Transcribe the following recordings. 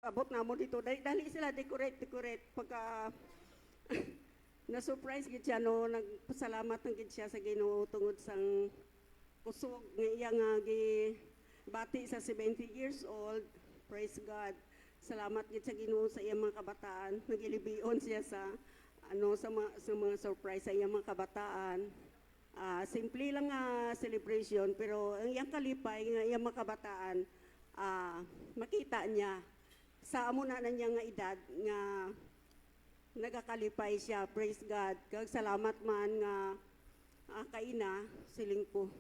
abot na mo dito. Dali sila decorate pagka na-surprise gid siya no, nagpasalamat ng gid siya sa Ginoo tungod sang kusog nga iya nga bati sa 70 years old. Praise God. Salamat gid sa Ginoo sa iyang mga kabataan. Nagilibion siya sa sa mga surprise sa iyang mga kabataan. Simple lang nga celebration pero ang iyang kalipay nga iyang mga kabataan makita niya sa amo na niya nga edad nga nagakalipay siya. Praise God. Kag salamat man nga kaina siling ko.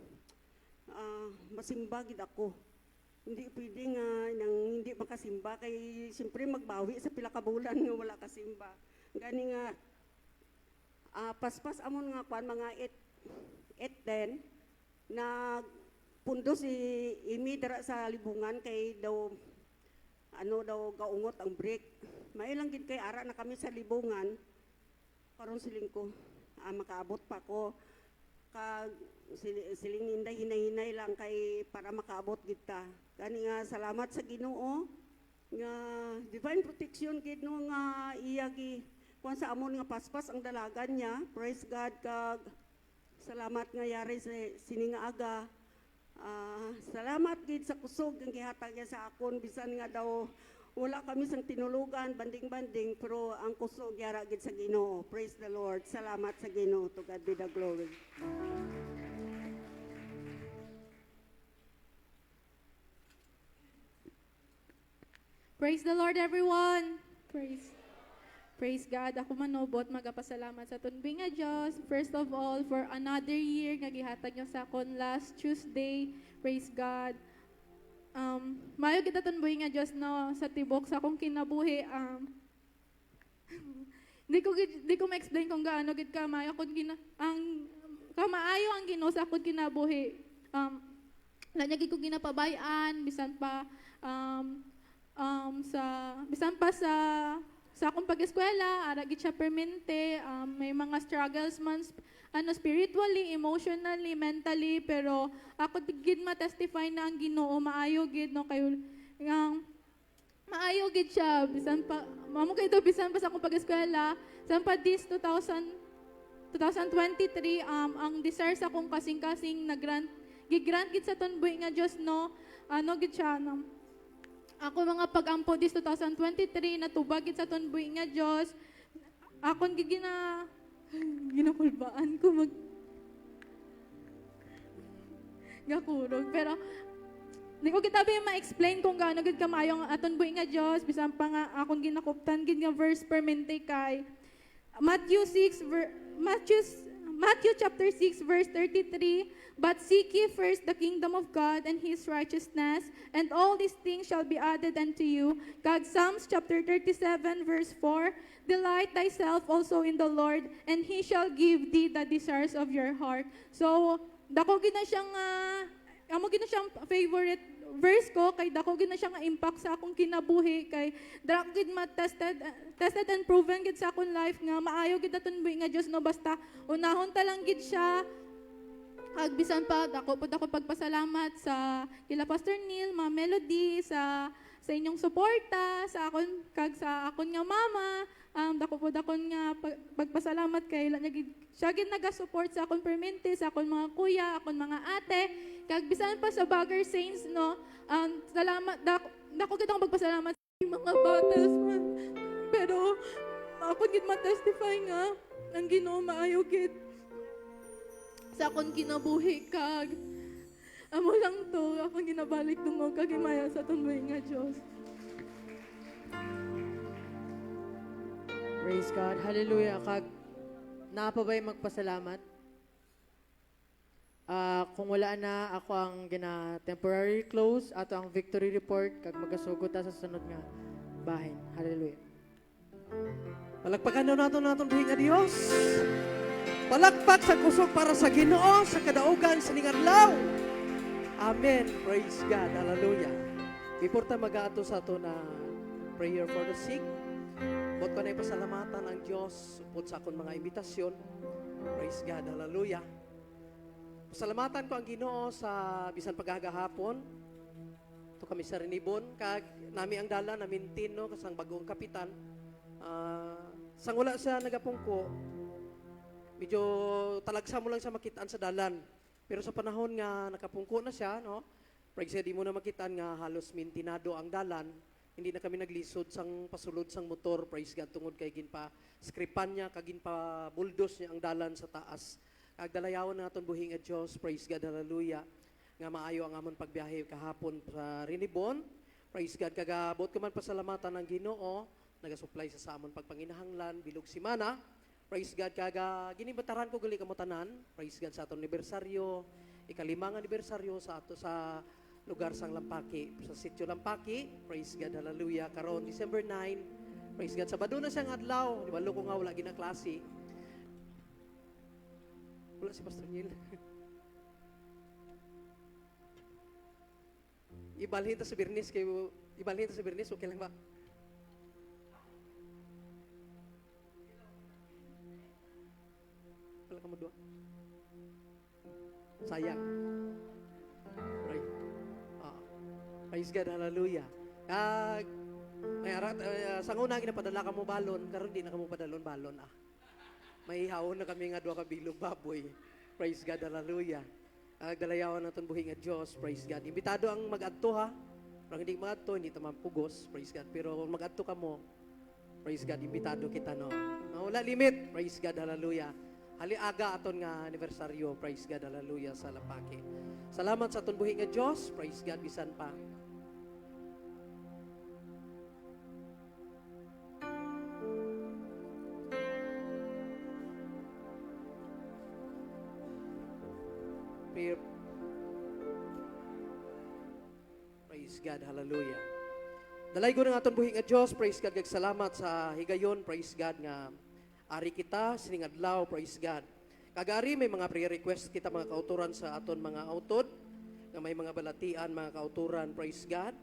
Masimba gid ako. Hindi pwede nga nang hindi makasimba kay siyempre magbawi sa pila ka bulan nga wala kasimba. Gani nga paspas amon nga kwan mga 8:10 na pundo si Imi dara sa libungan kay daw gaungot ang break. May lang gid kay ara na kami sa libungan. Karon siling ko makaabot pa ko kag siling ninday hinay-hinay lang kay para makaabot gid ta. Kani nga salamat sa Ginoo nga divine protection gid no nga iya gi kung sa amon nga paspas ang dalagan niya. Praise God. Kag salamat nga yari sa sininga aga. Salamat gid sa kusog ang gihatag niya sa akon bisan nga daw wala kami sang tinulugan banding-banding pero ang kusog yara gid sa Ginoo. Praise the Lord. Salamat sa Ginoo. To God be the glory. Praise the Lord, everyone. Praise God. Ako manobot magapasalamat sa tunbing nga Diyos. First of all, for another year nga gihatag niyo sa akon last Tuesday. Praise God. Mayo kita tunbing nga Diyos no sa tibok sa akong kinabuhi. Di ko ma-explain kung gaano gid ka maayo kun kamaayo ang Ginoo sa akon kinabuhi. Lanya gid ko ginapabayan bisan pa sa akong pag-eskwela, ara gid siya permente, may mga struggles man spiritually, emotionally, mentally, pero ako gid ma-testify na ang Ginoo maayo gid no kayo maayo gid siya bisan pa bisan pa sa akong pag-eskwela, bisan pa this 2023 ang desire sa akong kasing-kasing gigrant gid sa tunboy nga Dios no gid siya no. Ako mga pag-ampo this 2023 natubag gid sa tunboy nga Dios. Akon ginakulbaan ko gakurog pero di ko kitabi ma-explain kung gaano gid kamayo ang aton buhi nga Dios bisan pa nga akon ginakuptan gid nga verse permente kay Matthew chapter 6 verse 33. But seek ye first the kingdom of God and His righteousness, and all these things shall be added unto you. God, Psalms chapter 37 verse 4, delight thyself also in the Lord, and He shall give thee the desires of your heart. So, dako gid na siyang amo gid na siyang favorite verse ko kay dako gid na siyang impact sa akong kinabuhi kay dako gid tested and proven gid sa akong life nga maayo gid aton buhi nga Dios no basta unahon ta lang gid siya. Bisan pa ako pagpasalamat sa kila Pastor Neil, Ma'am Melody sa inyong suporta sa akon nga mama. Dako nga pagpasalamat kay siya gid naga-support sa akon permente, sa akon mga kuya, akon mga ate. Kag bisan pa sa Bagger Saints no. Salamat dako gid akong pagpasalamat sa mga battles man. Pero ako gid ma-testify nga ang Ginoo maayo gid sa akong kinabuhi kag amo lang to akong ginabalik tungog kag himaya sa tunboy nga Dios. Praise God. Hallelujah. Kag napabay magpasalamat. Kung wala na ako ang temporary close ato ang victory report kag magasugod ta sa sunod nga bahin. Hallelujah. Palakpakan daw naton buhi nga Dios. Palakpak sa kusog para sa Ginoo sa kadaugan sa ningadlaw. Amen. Praise God. Hallelujah. Before ta mag-aato sa ato na prayer for the sick, bot ko na ipasalamatan ang Diyos upod sa akong mga imbitasyon. Praise God. Hallelujah. Pasalamatan ko ang Ginoo sa bisan paghagahapon. kami sa Rinibon, kag nami ang dala, namin tino, kasang bagong kapitan. Sang wala siya nagapungko, medyo talagsa mo lang siya makitaan sa dalan. Pero sa panahon nga nakapungko na siya, no? Praise di mo na makitaan nga halos mintinado ang dalan. Hindi na kami naglisod sang pasulod sang motor, praise God, tungod kay ginpa skripan niya, kagin pa bulldoze niya ang dalan sa taas. Kag dalayawan na aton buhing at Diyos, praise God, hallelujah. Nga maayo ang amon pagbiyahe kahapon sa Rinibon. Praise God, kagabot ko man pasalamatan ng Ginoo, nagasupply sa amon pagpanginahanglan, bilog simana. Praise God, kaga ginibataran ko gali kamutanan. Praise God sa aton anibersaryo, ikalimang anibersaryo sa ato sa lugar sang Lampaki, sa sitio Lampaki. Praise God, hallelujah. Karon December 9, praise God, Sabado na siyang adlaw, di ba ko nga wala ginaklase. Wala si Pastor Neil. Ibalhin ta sa Birnis kayo, ibalhin ta sa Birnis, okay lang ba? Wala ka mo doon. Sayang. Right. Praise God, hallelujah. May arat, sa una, ginapadala ka mo balon, karon di na ka mo padalon-balon, May haon na kami nga doon kabilog baboy. Praise God, hallelujah. Dalayawan natin buhing at Diyos, praise God. Imbitado ang mag-adto, ha? Parang hindi mag-adto, hindi taman pugos, praise God. Pero kung mag-adto ka mo, praise God, imbitado kita, no? Wala limit, praise God, hallelujah. Haliaga aton nga anibersaryo, praise God, hallelujah, sa Lampaki. Salamat sa aton buhing at Diyos, praise God, bisan pa. Praise God, hallelujah. Dalay ko ng aton buhing at Diyos, praise God, salamat sa higayon, praise God, nga ari kita, sining adlaw, praise God. Kagari, may mga prayer request kita mga kauturan sa aton mga autod, nga may mga balatian, mga kauturan, praise God.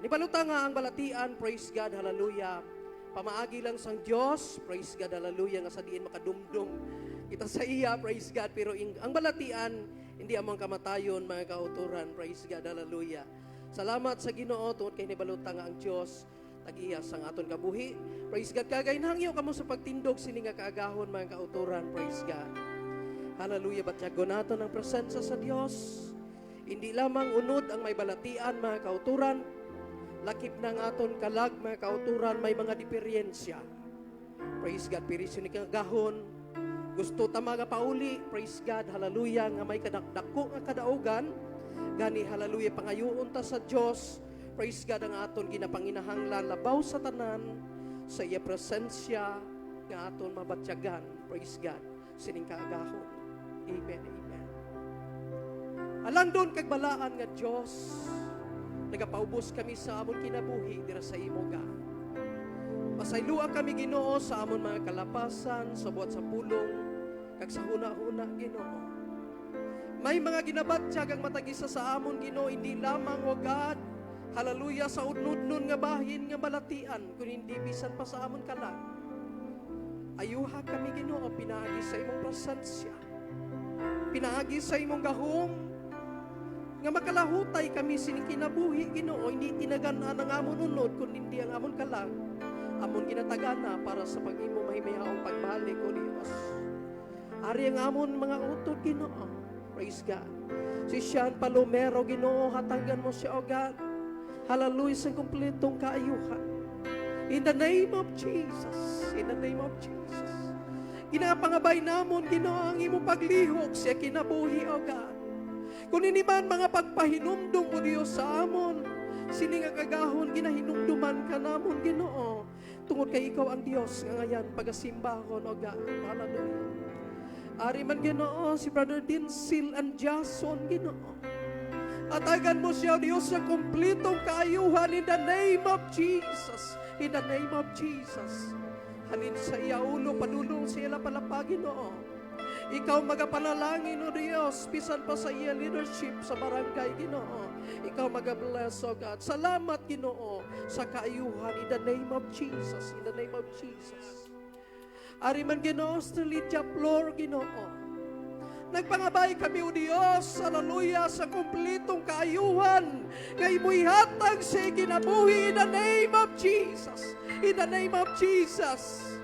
Nibaluta nga ang balatian, praise God, hallelujah. Pamaagi lang sang Diyos, praise God, hallelujah, nga sa diin makadumdum kita sa iya, praise God. Pero ang balatian, hindi amang kamatayon, mga kauturan, praise God, hallelujah. Salamat sa Ginoo tungod kay nibaluta nga ang Diyos tag-iya sang aton kabuhi. Praise God, kagay nahangyo kamo sa pagtindog sini nga kaagahon, mga kauturan, praise God. Hallelujah, batyagon naton ang presensya sa Dios. Hindi lamang unod ang may balatian, mga kauturan, lakip ng aton kalag, mga kauturan, may mga diferensya. Praise God, pirisyo ni kagahon, gusto ta mga pauli, praise God, hallelujah, nga may kadakdako nga kadaugan, gani hallelujah, pangayoon ta sa Dios. Praise God, ang aton ginapanginahanglan, labaw sa tanan, sa iya presensya, nga aton mabatyagan. Praise God, sining kaagahon. Amen, amen. Alang doon kagbalaan nga Diyos, nagapaubos kami sa amon kinabuhi, dira sa imo God. Pasaylua kami, Ginoo, sa amon mga kalapasan, sa buhat sa pulong, kag sa huna-huna, Ginoo. May mga ginabatyag ang matagisa sa amon, Ginoo, hindi lamang, O God, hallelujah, sa udnudnon nga bahin nga balatian, kung hindi bisan pa sa amon kalag. Ayuha kami, Ginoo, pinaagi sa imong presensya. Pinaagi sa imong gahom, nga makalahutay kami sining kinabuhi, Ginoo, hindi tinaganaan ang amon unod, kung hindi ang amon kalag. Amon ginatagana para sa pag-imo mahimayang pagbalik, O Dios. Ari ang amon mga utod, Ginoo. Praise God. Si Sean Palomero, Ginoo, hatagan mo siya, O God. Hallelujah, sa kumpletong kaayuhan. In the name of Jesus. In the name of Jesus. Ginapangabay namon, Ginoo, ang imo paglihok siya kinabuhi, O God. Kung iniman mga pagpahinumdum, O Diyos, sa amon, sining ang kagahon, ginahinumduman ka namon, Ginoo. Tungod kay ikaw ang Diyos, nga ngayon, pagasimbahon, O God. Hallelujah. Ari man, Ginoo, si Brother Dinsil and Jason, Ginoo. Atagan mo siya, Diyos, sa kumplitong kaayuhan in the name of Jesus. In the name of Jesus. Halin sa iya ulo, padulong sa iya palapagin, Ginoo. Ikaw magapanalangin, O Diyos, pisan pa sa iya leadership sa barangay, Ginoo. Ikaw magabless, O God. Salamat, Ginoo, sa kaayuhan in the name of Jesus. In the name of Jesus. Ari man, Ginoo, sa Lydia Flor, Ginoo. Nagpangabay kami, O Dios, hallelujah, sa kumplitong kaayuhan. Ngay mo'y hatag sa kinabuhi in the name of Jesus. In the name of Jesus.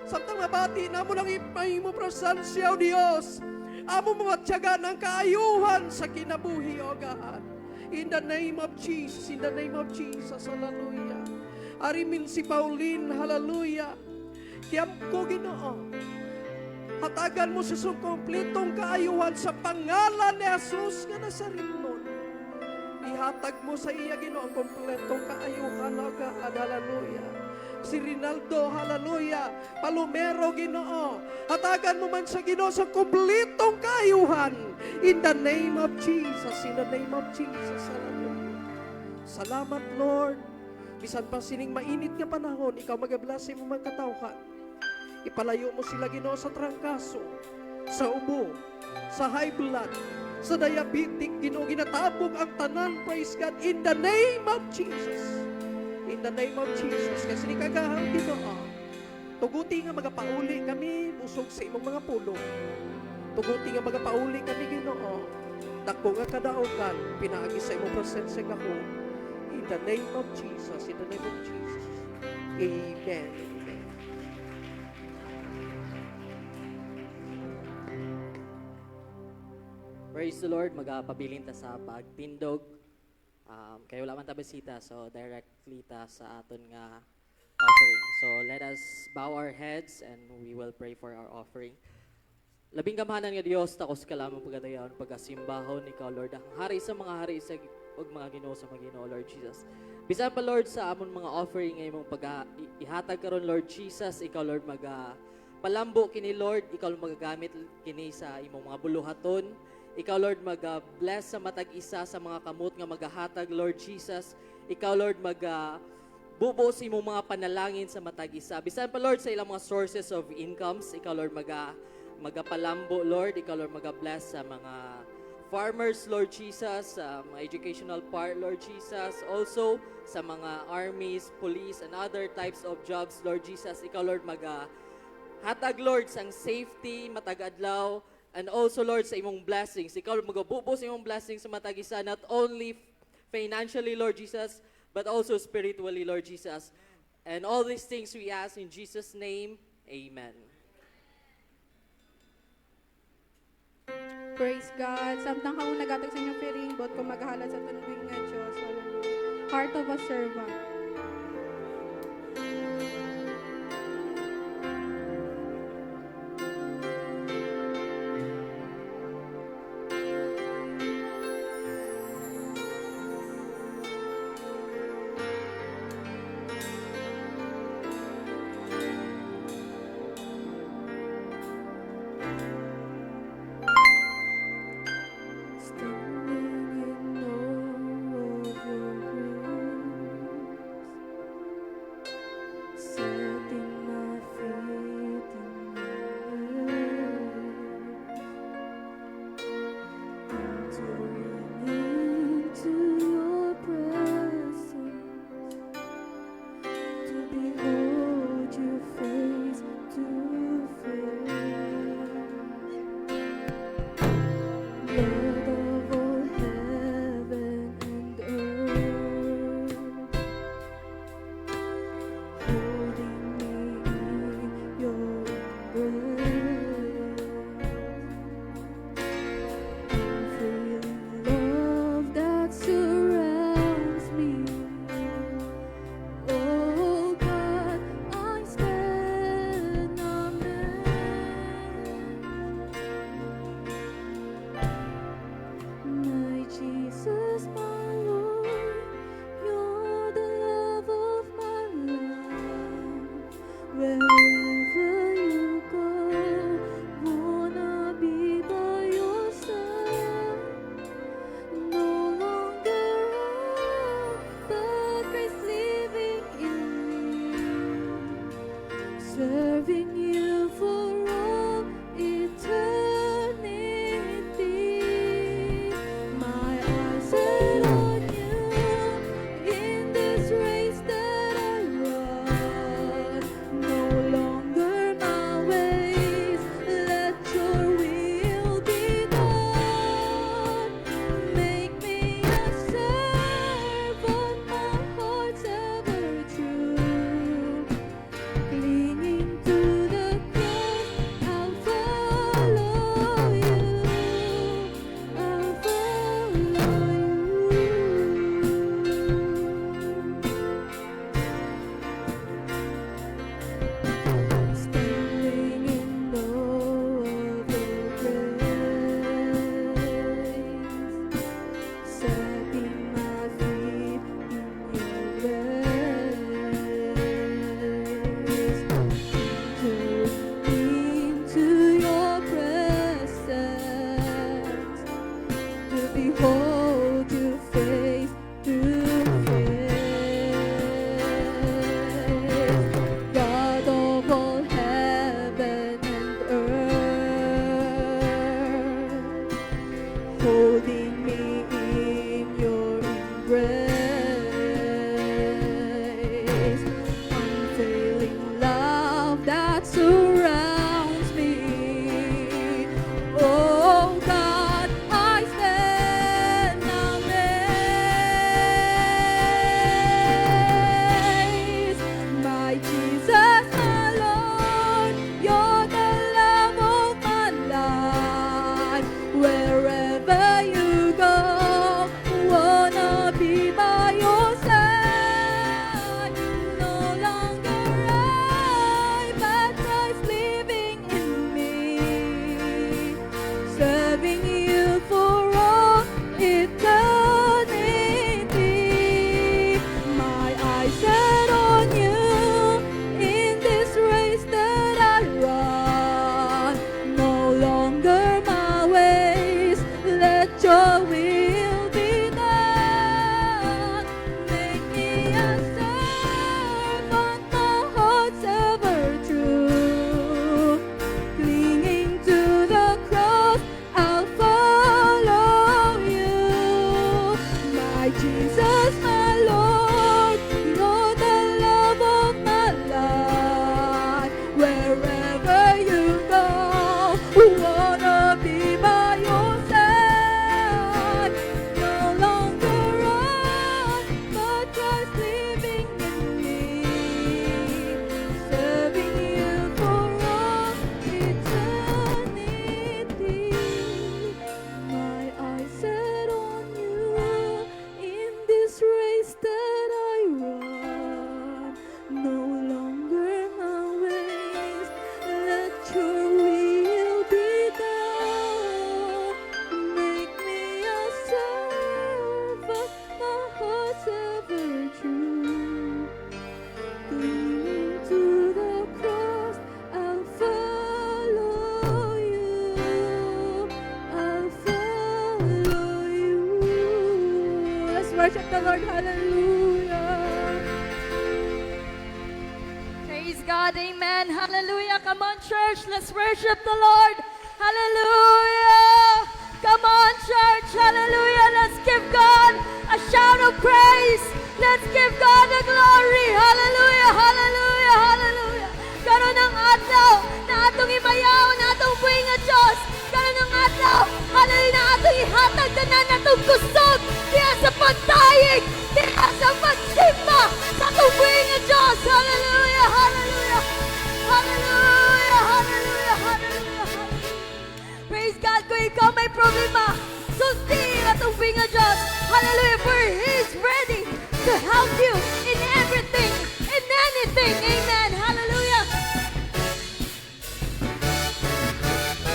Samtang mabati na mo lang ipay mo presensya, O Dios. Amo mga tiyaga ng kaayuhan sa kinabuhi, O God. In the name of Jesus, in the name of Jesus, hallelujah. Arimin si Pauline, hallelujah. Kiyam ko, Ginoo. Hatagan mo sa kumpletong kaayuhan sa pangalan ni Jesus nga Nazarenon. Ihatag mo sa iya, Ginoo, ang kumpletong kaayuhan, O God, hallelujah. Si Rinaldo, hallelujah. Palomero, Ginoo. Hatagan mo man sa Ginoo sa kumpletong kaayuhan. In the name of Jesus, in the name of Jesus, hallelujah. Salamat, Lord. Bisan pa sining mainit nga panahon, ikaw magablasi mo man katawhan. Ipalayo mo sila, Ginoo, sa trangkaso, sa ubo, sa high blood, sa diabetic, Ginoo, ginatabog ang tanan, praise God, in the name of Jesus. In the name of Jesus. Kasi ni kagahang, Ginoo, tuguti nga magapauli kami, busog sa imong mga pulo. Tuguti nga magapauli kami, Ginoo. Dako nga kadaugan, pinaagi sa imong presensya nga ko. In the name of Jesus, in the name of Jesus. Amen. Amen. Praise the Lord, magapabilin ta sa pagtindog. Kayo wala man ta bisita, so directly ta sa aton nga offering. So let us bow our heads and we will pray for our offering. Labing gamahanan nga Dios, takos ka lamang pagadayon, pagkasimbahon ikaw, Lord. Ang hari sa mga hari sa ug mga Ginoo sa mga Ginoo, Lord Jesus. Bisan pa, Lord, sa amon mga offering ngay mong ihatag karon, Lord Jesus, ikaw, Lord, palambo kini, Lord, ikaw magagamit kini sa imong mga buluhaton. Ikaw, Lord, mag-bless sa matag isa sa mga kamot nga magahatag, Lord Jesus. Ikaw, Lord, bubo sa imong mga panalangin sa matag isa. Bisan pa, Lord, sa ilang mga sources of incomes, ikaw, Lord, magapalambo, Lord. Ikaw, Lord, mag-bless sa mga farmers, Lord Jesus, sa mga educational part, Lord Jesus. Also, sa mga armies, police, and other types of jobs, Lord Jesus. Ikaw, Lord, hatag, Lord, sang safety, matag-adlaw, and also, Lord, sa imong blessings. Ikaw, magabubo sa imong blessings sa matag-isa, not only financially, Lord Jesus, but also spiritually, Lord Jesus. And all these things we ask in Jesus' name, amen. Praise God. Samtang ka nagatag sa inyong piring, bot ko maghahalat sa tanwing nga Diyos. Hallelujah. Heart of a servant. Let your will be Lord. Hallelujah. Praise God, amen. Hallelujah. Come on, church, let's worship the Lord. Hallelujah. Come on, church. Hallelujah. Let's give God a shout of praise. Let's give God the glory. Hallelujah. Hallelujah. Hallelujah. Karon ang adlaw na atong imayaw, na atong buhing nga Diyos. Karon ang adlaw, hallelujah, na atong ihatag tanan atong kusog. Diya sa pagtayig, diya sa pagsimba sa atong buhing nga Diyos. Hallelujah. Hallelujah. Hallelujah. Hallelujah. Hallelujah. Praise God. Kung ikaw may problema, sulti atong buhing nga Diyos. Hallelujah. For He is ready to help you in everything, in anything. Amen. Hallelujah.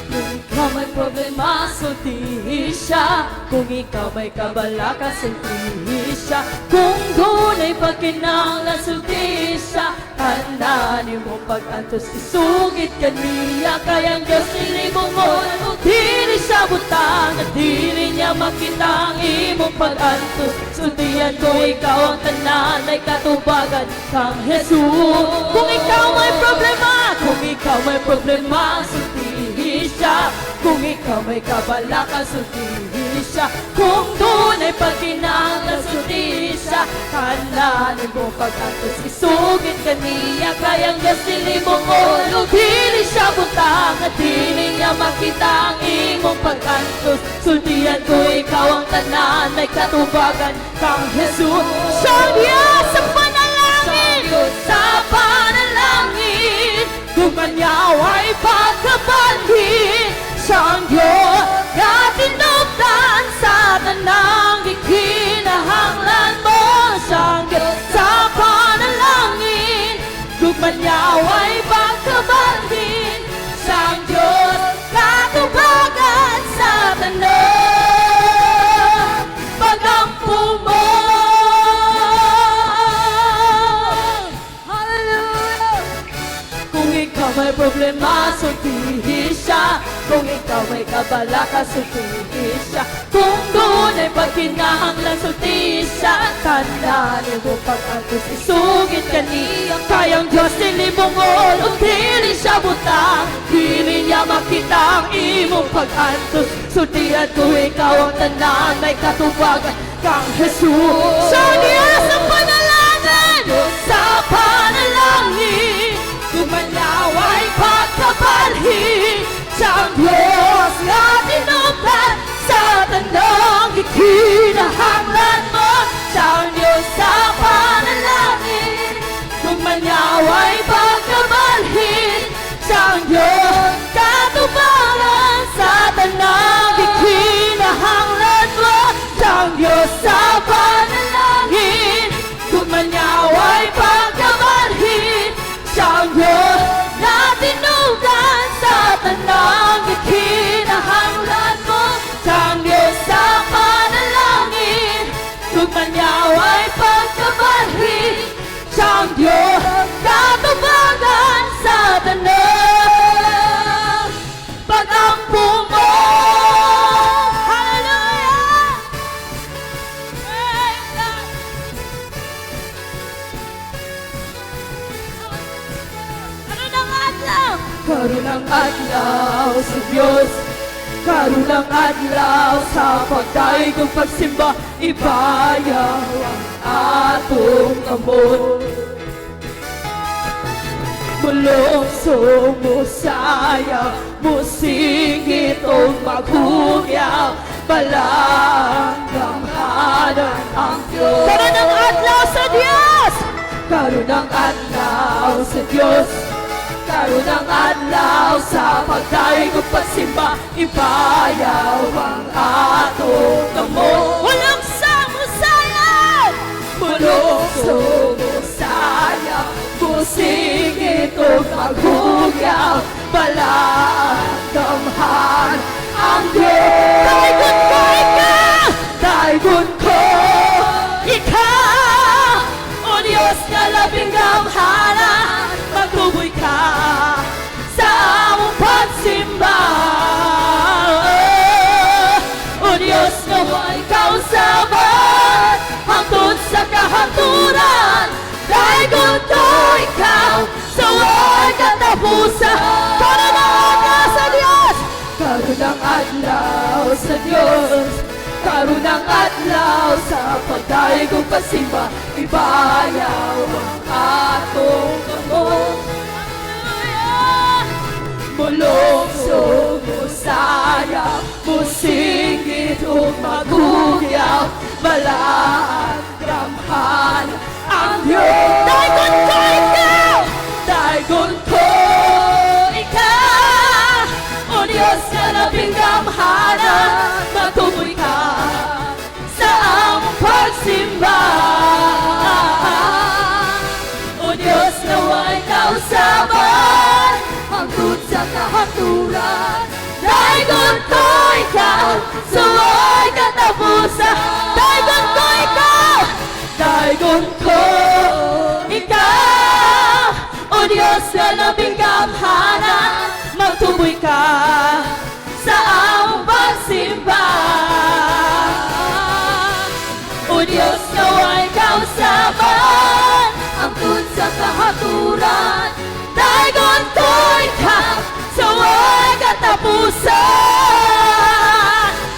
Kung ikaw may problema, sultihin siya. Kung ikaw may kabalaka, sultihin siya. Kung dunay pagkinahanglan, sultihin siya. Tandaan mo pag-antos, isugit kaniya. Kayang Diyos nilimungon, o dili siya butang, at dili niya makita ang imong pag-antos. Sultihan ko ikaw ang tanan, may katubagan kang Jesus. Kung ikaw may problema, kung ikaw may problema, sultihin siya. Kung ikaw may kabalaka, sultihin siya. Kung dunay pagkinahanglan, sultihin siya. Tandaan mo pag-antos, isugit kaniya. Kayang Diyos nilimungon, o dili siya butang, at dili niya makita ang imong pag-antos. Sultihan ko ikaw ang tanan, may katubagan kang Jesus. Siyang Diyos sa panalangin, sa panalangin, gumanyaw ay pagkabanhin. Siyang Diyos na tinupdan sa tanang ikinahanglan mo. Siyang Diyos sa panalangin, gumanyaw ay pagkabanhin. Siyang Diyos katubagan sa tanang pagampo mo. Hallelujah. Kung ikaw may problema, sultihin siya. Kung ikaw may kabalaka, sultihin siya. Kung doon ay pagkinahanglan, sultihin siya. Tandaan mo pag-antos, isugit kaniya. Kayang Diyos nilimungon, o dili siya butang, dili niya makita ang imong pag-antos. Sultihan ko ikaw ang tanan, may katubagan kang Jesus. Sa Diyos sa panalangin, sa panalangin, gumanyaw ay pagkabalhin. Siyang Diyos na tinupdan sa tanang ikinahanglan mo. Siyang Diyos sa panalangin, gumanyaw ay pagkabalhin. Siyang Diyos katubagan sa tanang ikinahanglan mo. Siyang Diyos sa panalangin, gumanyaw ay pagkabalhin. Siyang Diyos na tinupdan sa tanang ikinahanglan mo. Siyang Diyos sa panalangin, gumanyaw ay pagkabalhin. Siyang Diyos katubagan sa tanang pagampo mo. Hallelujah! Praise God! Karunang adlaw! Karunang adlaw sa Diyos. Karunang adlaw sa pagdaigong pagsimba. Ibayaw ang atong amor. Mulong sumusaya, musingit o maghugyaw. Balanggamhanan ang Diyos. Karunang adlaw sa Diyos! Karunang adlaw sa Diyos. Karunang adlaw sa pagdaigong pagsimba. Ibayaw ang atong amor. Walang samusayaw! Mulong sumusaya, musingit o maghugyaw. Balanggamhan ang Diyos. Daigon ko ikaw! Daigon ko ikaw! O Diyos na labing gamhanan, magtuboy ka sa among pagsimba. O Diyos na huwag kausaban, hangtod ng adlaw sa pagdaig kong pasimba, ibayaw ang atong kamot. Mulungsog, musaya, musinggit ug magugyaw, balaan, gramhan ang Diyos. Daigon ko ikaw! Daigon ko ikaw! O Diyos na labing gamhanan, matuboy ka sa among pagsimba. O Diyos na way kausaban, hangtod sa kahaturan. Daigon ko ikaw, sa way katapusan. Daigon ko ikaw, daigon ko ikaw. O Diyos na labing gamhanan, magtuboy ka sa among pagsimba. O Diyos na way kausaban, hangtod sa kahaturan. Daigon ko ikaw, sa way katapusan.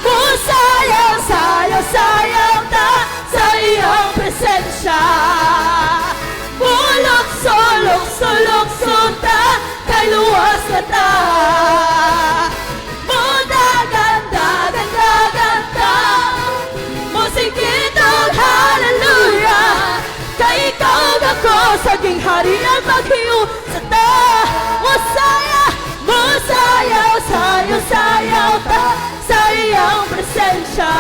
Musayaw, sayaw, sayaw ta sa iyong presensya. Bulok, sulok, sulok, sunta, kay luwas na ta. Mudagan, dagan, dagan ta, musikit og hallelujah. Kay ikaw ako sa ging harian maghiyo sa ta. Musaya, musayaw, sayaw, sayaw ta sa iyong presensya.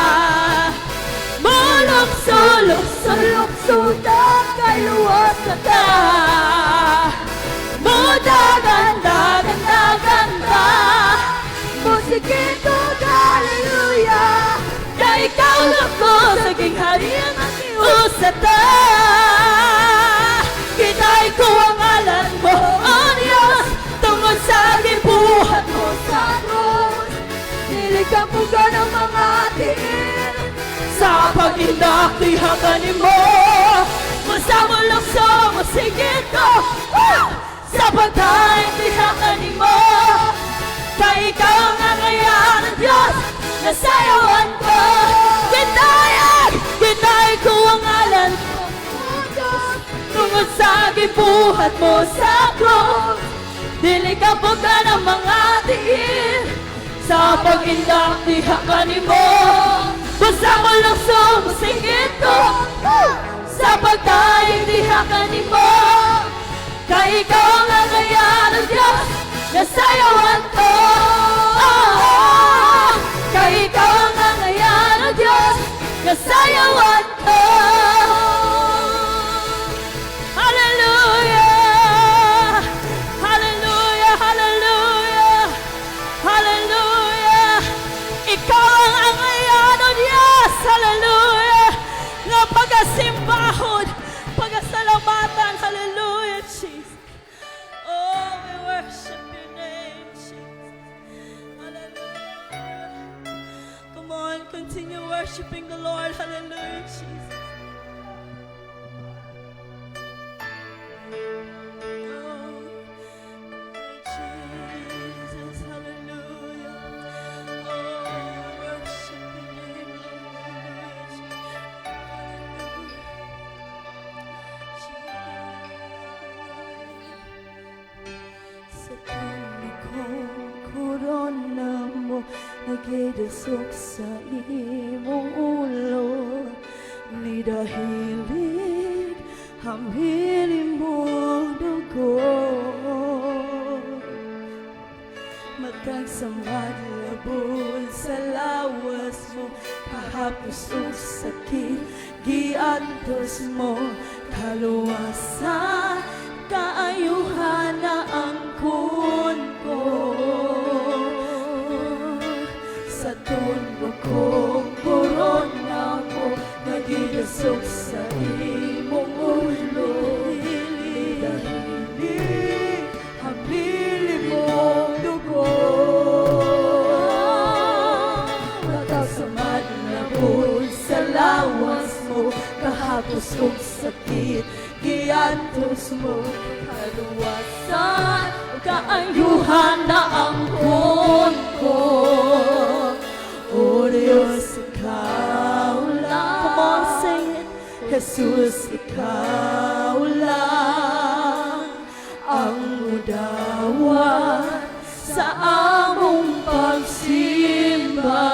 Mulok, sulok, sulok, sunta, kay luwas na ta. Mudagan, dagan, dagan ta, musikit og hallelujah. Kay ikaw ako sa ging harian maghiyo sa ta. Kinay ko ang alan mo, O Diyos, tungod sa gibuhat mo sa krus. Nilikha mo ka ng mga tiil sa pag-indak ni hangganin mo. Masamulok sa musigit ko, sa pagkain ni hangganin mo. Kay ikaw ang angayan ng Diyos, nasayawan ko. Kinay ko ang alan mo, O Diyos, tungod sa gibuhat mo sa krus. Dili ka po ka ng mga tiil sa pag-indak ni hangganin mo. Basta mo lukso, musingit ko sa pagkain ni hangganin mo. Kay ikaw ang angayan ng Diyos, nasayawan ko. Kay ikaw ang angayan ng Diyos, nasayawan ko. Hallelujah! Hallelujah! Hallelujah! Hallelujah! Ikaw ang angayan ng Diyos! Hallelujah! Nga pagasimbahon, pagasalamatan. Hallelujah, Jesus! Oh, we worship your name, Jesus! Hallelujah! Come on, continue worshiping the Lord. Hallelujah, Jesus! Jesus, hallelujah. Oh, worship your name, hallelujah. Sa kong korona mo, nagidasok sa imong ulo. Ni dahilig, hamili mo dugo. Matag sa madlabon sa lawas mo, kahapos o sakit, giantos mo, kaluwasan, kaayuhan na ang kun ko. Sa tundo kong korona mo, nagidasok sa imong ulo. Dahili, hambili mong dugo. Matag sa madlabon sa lawas mo, kahapos kong sakit, giantos mo, kaluwasan, kaayuhan na ang kun ko. O Diyos, ikaw Jesus, ikaw lang ang mudawan sa among pagsimba.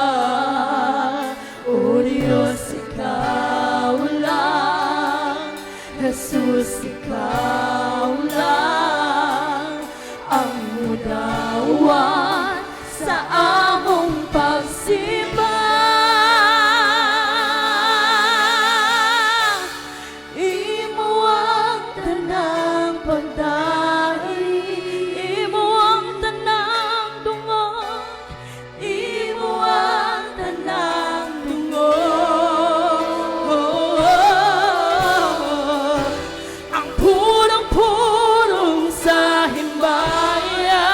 O Diyos, ikaw lang, Jesus, ikaw lang ang mudawan sa among pagsimba. Imo ang tanang pagdali, imo ang tanang dungog, imo ang tanang dungog. Ang purong-purong sa himbaya,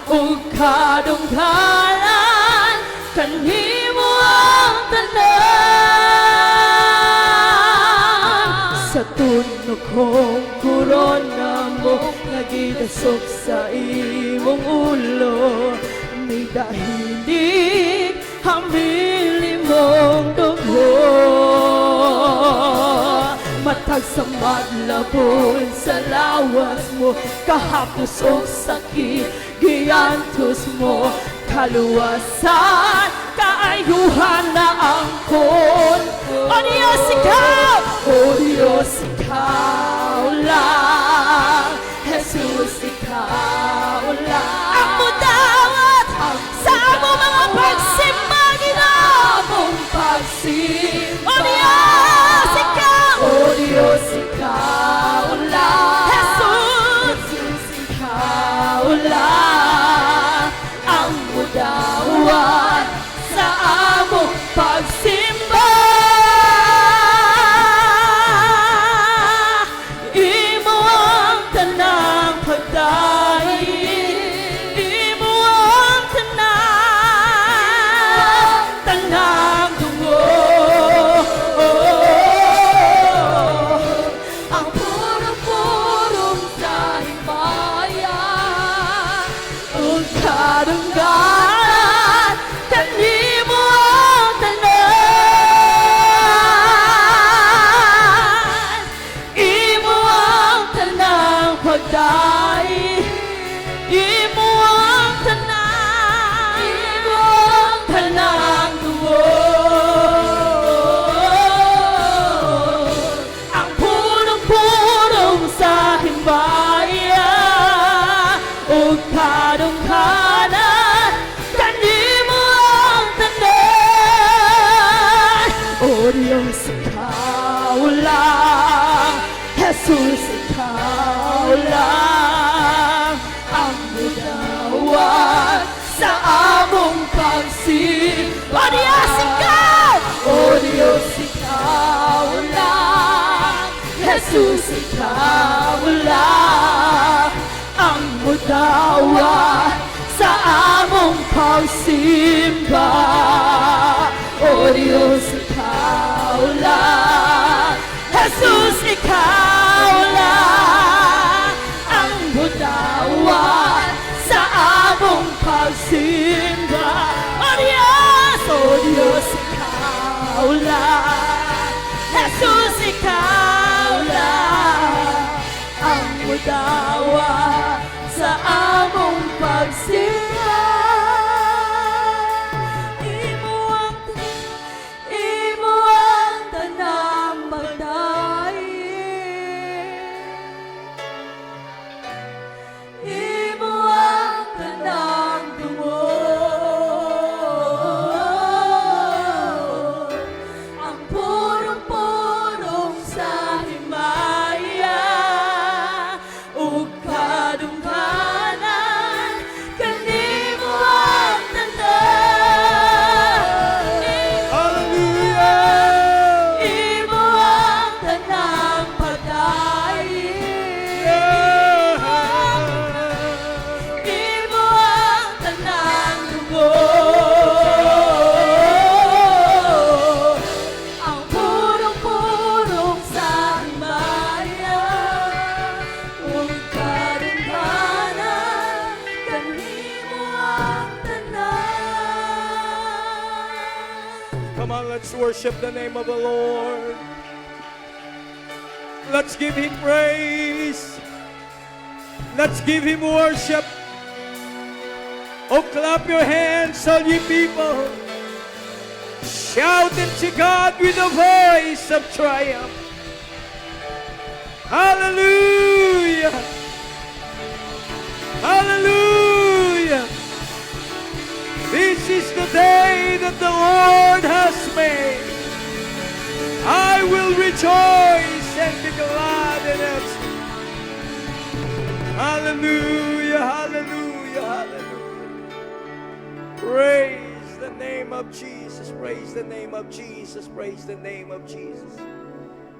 ug kadunghanan kanimo ang tanan. Sa tunok kong korona mo nagidasok sa imong ulo, may dahilig hamili mong dugo. Matag sa madlabon sa lawas mo, kahapos o sakit giyantos mo, kaluwasan kaayuhan na angkon. O Diyos, ikaw, o Diyos, ikaw lang, Jesus, ikaw lang ang mudawat sa among mga pagsimba, ginamong pagsimba. O Diyos, ikaw, o Diyos, ikaw lang, Jesus, ikaw lang ang mudawan sa among pagsimba. Imo ang tanang pagdahi, imo ang tanang dungo. Ang purong-purong sa himbaya, ug kadungganan kanimo ang tanan. Imo ang tanang pagdahi, imo ang tanang dungo. Ang purong-purong sa himbaya, ug kadunghanan kanimo ang tanan. O Diyos, ikaw lang, Jesus, ikaw lang ang mudawan sa among pagsimba. O Diyos, ikaw, o Diyos, ikaw lang, Jesus, ikaw lang ang mudawan sa among pagsimba. O Diyos, ikaw lang, Jesus, ikaw lang ang mudawan sa among pagsimba. O Diyos, ikaw lang, Jesus, ikaw lang ang mudawan sa among pagsimba. Imo ang tanang magdahi, imo ang tanang dungo. Ang purong-purong sa himaya, ug kadunghanan kanimo Let's worship the name of the Lord. Let's give Him praise. Let's give Him worship. Oh, clap your hands, all ye people. Shout unto God with a voice of triumph. Hallelujah. Hallelujah. This is the day that the Lord has made. I will rejoice and be glad in it. Hallelujah, hallelujah, hallelujah. Praise the name of Jesus, praise the name of Jesus, praise the name of Jesus.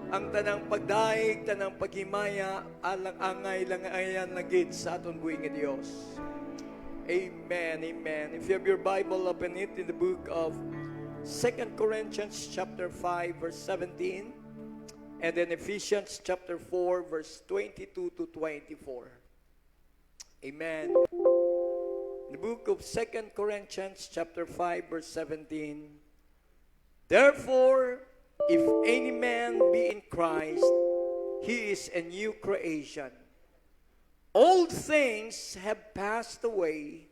Ang tanang pagdaig, tanang paghimaya, alang angay lang ayan nagid sa aton buhing nga Dios. Amen, amen. If you have your Bible, open it in the book of 2 Corinthians chapter 5, verse 17, and then Ephesians chapter 4, verse 22 to 24. Amen. The book of 2 Corinthians chapter 5, verse 17. Therefore, if any man be in Christ, he is a new creation. Old things have passed away,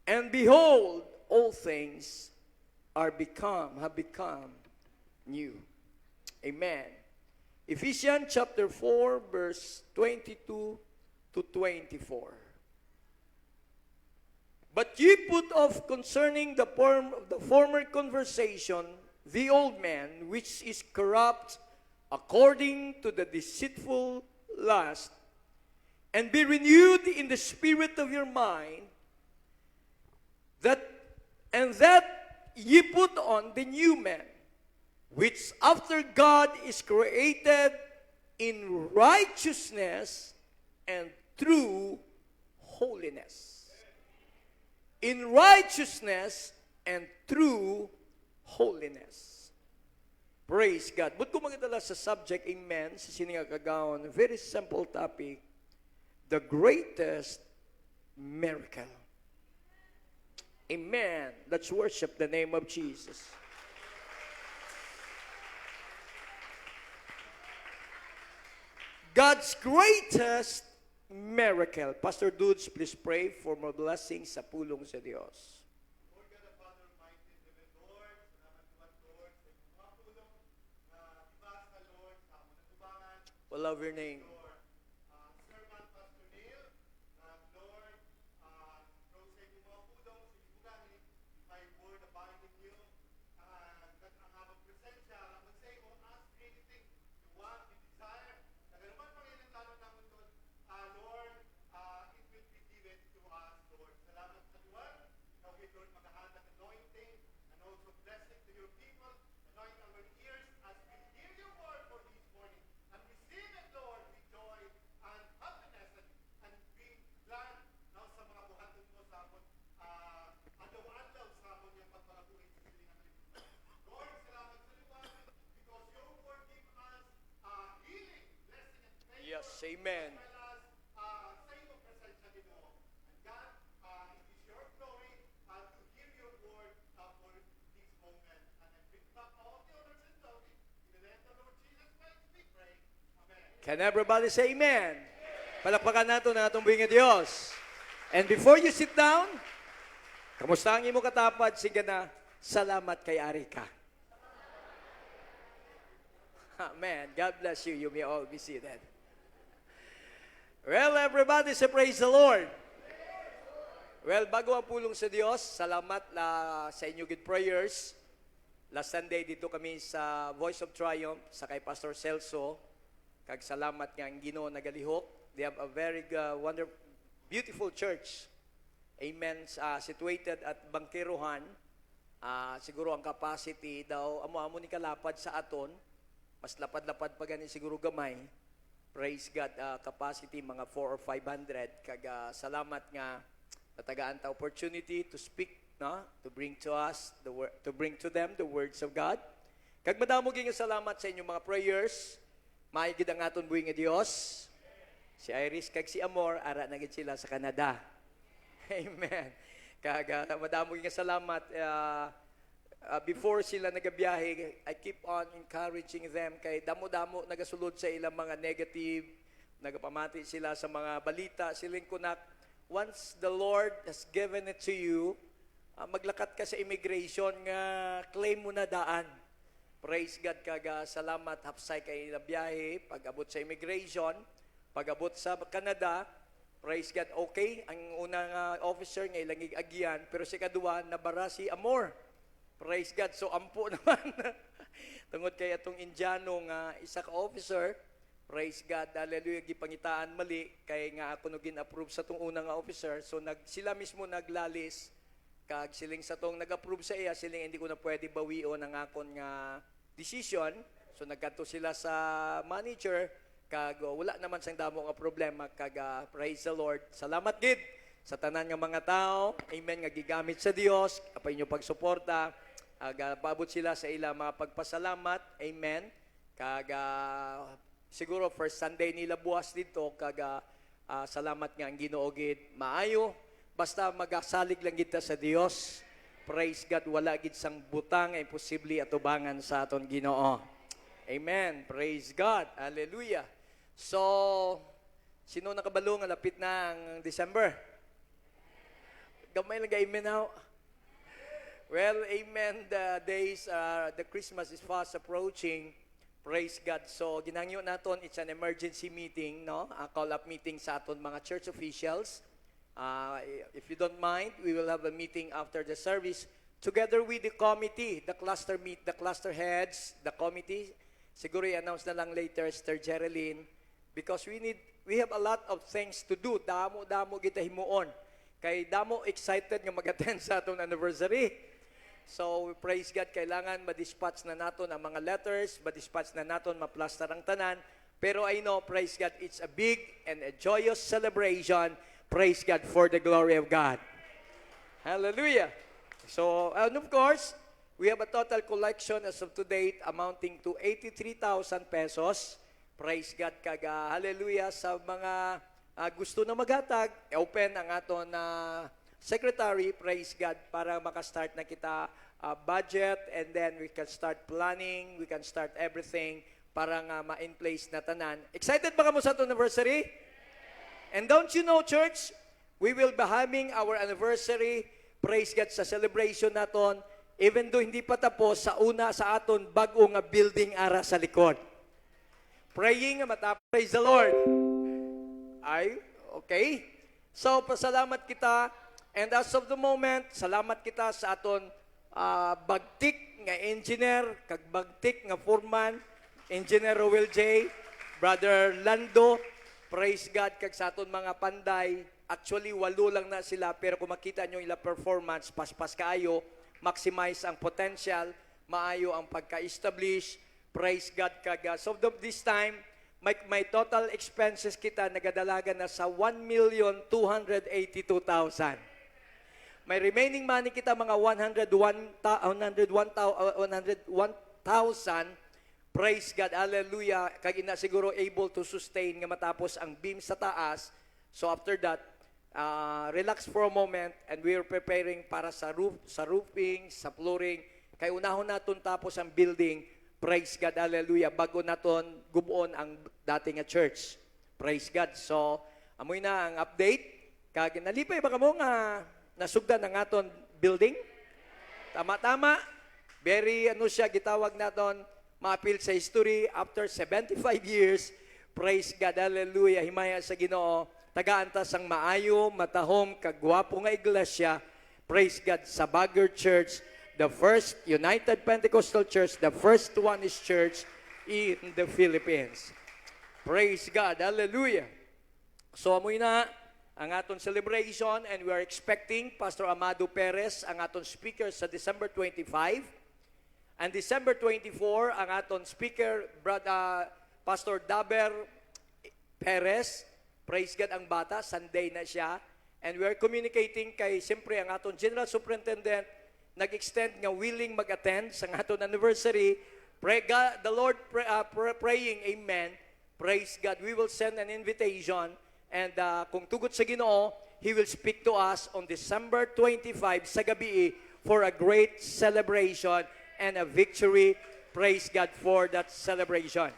and behold, all things have become new. Amen. Ephesians chapter 4, verse 22 to 24. But ye put off concerning the former conversation the old man, which is corrupt according to the deceitful lust, and be renewed in the spirit of your mind, that ye put on the new man, which after God is created in righteousness and true holiness. In righteousness and true holiness. Praise God. But kung magdala sa subject, amen, sa siningagagaon, very simple topic, the greatest miracle. Amen. Let's worship the name of Jesus. God's greatest miracle. Pastor Dudes, please pray for more blessings sa pulong sa Diyos. We love your name. Yes, amen. Can everybody say amen? Palakpakan nato na atong buhing nga Diyos. And before you sit down, kamusta ang imo katapad? Sige na, salamat kay Arika. Amen. God bless you. You may all be seated. Well, everybody say praise the Lord. Well, bago ang pulong sa Diyos, salamat sa inyo good prayers. Last Sunday dito kami sa Voice of Triumph sa kay Pastor Celso. Kag salamat nga ang Ginoo nagalihok. They have a very wonderful, beautiful church. Amen. Situated at Bangkerohan. Siguro ang capacity daw, amo ni kalapad sa aton. Mas lapad-lapad pa gani siguro gamay. Praise God, capacity mga 4 or 500. Kag salamat nga natagaan ta opportunity to speak, no? To bring to us to bring to them the words of God. Kag madamo gyud salamat sa inyong mga prayers. Maaygid ang aton buhing nga Dios. Si Iris kag si Amor ara na gid sila sa Canada. Amen. Kag madamo gyud salamat before sila nagabiyahe, I keep on encouraging them kay damo-damo nagasulod sa ilang mga negative, nagapamati sila sa mga balita. Siling kunak, once the Lord has given it to you, maglakat ka sa immigration nga claim mo na daan. Praise God, kaga salamat hapsay kay na biyahe, pag-abot sa immigration, pag-abot sa Canada, praise God, okay. Ang unang officer nga ilangig agyan, pero si kadua nabara si Amor. Praise God, so ampo naman. Tungod kay atong Indiano nga isa ka officer, praise God, hallelujah, gipangitaan mali, kay nga ako no gin-approve sa tong unang officer, so sila mismo naglalis, kag siling sa tong nag-approve sa iya, siling hindi ko na pwede bawion ang akon nga decision. So nagkanto sila sa manager, kag wala naman sang damo nga problema, kag praise the Lord. Salamat gid sa tanan nga mga tao, amen, nga gigamit sa Dios, apay inyo pagsuporta, paabot sila sa ila mga pagpasalamat, amen. Kag siguro first Sunday nila buwas dito, kag salamat nga ang Ginoo gid maayo. Basta magasalig lang kita sa Dios. Praise God, wala gid sang butang ay posible atubangan sa aton Ginoo. Amen. Praise God. Hallelujah. So, sino nakabalo nga lapit na ang December? Gamay lang amen now. Well, amen. The Christmas is fast approaching. Praise God. So, ginangyo naton, it's an emergency meeting, no? A call-up meeting sa aton mga church officials. If you don't mind, we will have a meeting after the service together with the committee, the cluster heads, the committee. Siguro i-announce na lang later, Sister Geraldine, because we have a lot of things to do. Damo kita himuon. Kay damo excited nga mag-attend sa atong anniversary. So, praise God, kailangan ma-dispatch na naton ang mga letters, ma-dispatch na naton, ma-plaster ang tanan. Pero I know, praise God, it's a big and a joyous celebration. Praise God for the glory of God. Hallelujah. So, and of course, we have a total collection as of today amounting to 83,000 pesos. Praise God, kaga hallelujah sa mga gusto na maghatag. Open ang aton secretary, praise God, para makastart na kita budget, and then we can start planning, we can start everything para nga ma-in place na tanan. Excited ba kamo sa aton anniversary? And don't you know, church, we will be having our anniversary, praise God, sa celebration naton, even though hindi pa tapos, sa una sa aton bago nga building ara sa likod. Praying nga matapos, praise the Lord. Ay, okay. So, pasalamat kita, and as of the moment, salamat kita sa aton bagtik nga engineer, kag bagtik nga foreman, Engineer Rowell J., Brother Lando, praise God, kag sa aton mga panday. Actually, 8 lang na sila, pero kung makita nyo ila performance, paspas kaayo, maximize ang potential, maayo ang pagka-establish, praise God, kag so this time, my total expenses kita nagadalaga na sa 1,282,000. May remaining money kita mga 101,000. Praise God, hallelujah. Kag ina siguro able to sustain nga matapos ang beam sa taas. So after that, relax for a moment, and we are preparing para sa roofing, sa flooring. Kay unahon naton tapos ang building. Praise God, hallelujah. Bago naton gubon ang dating nga church. Praise God. So amoy na ang update. Kag nalipay ba kamo nga nasugdan ang aton building? Tama-tama. Very siya gitawag naton ma-appeal sa history after 75 years. Praise God, hallelujah. Himaya sa Ginoo, tagaantas ang maayo, matahom, kagwapo nga iglesia. Praise God, sa Baguio Church, the first United Pentecostal Church, the first one is church in the Philippines. Praise God, hallelujah. So amoy na ang aton celebration, and we are expecting Pastor Amado Perez, ang aton speaker sa December 25. And December 24, ang aton speaker, Pastor Daber Perez. Praise God, ang bata, Sunday na siya. And we are communicating kay, siyempre, ang aton General Superintendent, nag-extend nga willing mag-attend sa aton anniversary. Pray God, the Lord praying, amen. Praise God. We will send an invitation, and kung tugot sa Ginoo, He will speak to us on December 25 sa gabi for a great celebration and a victory. Praise God for that celebration.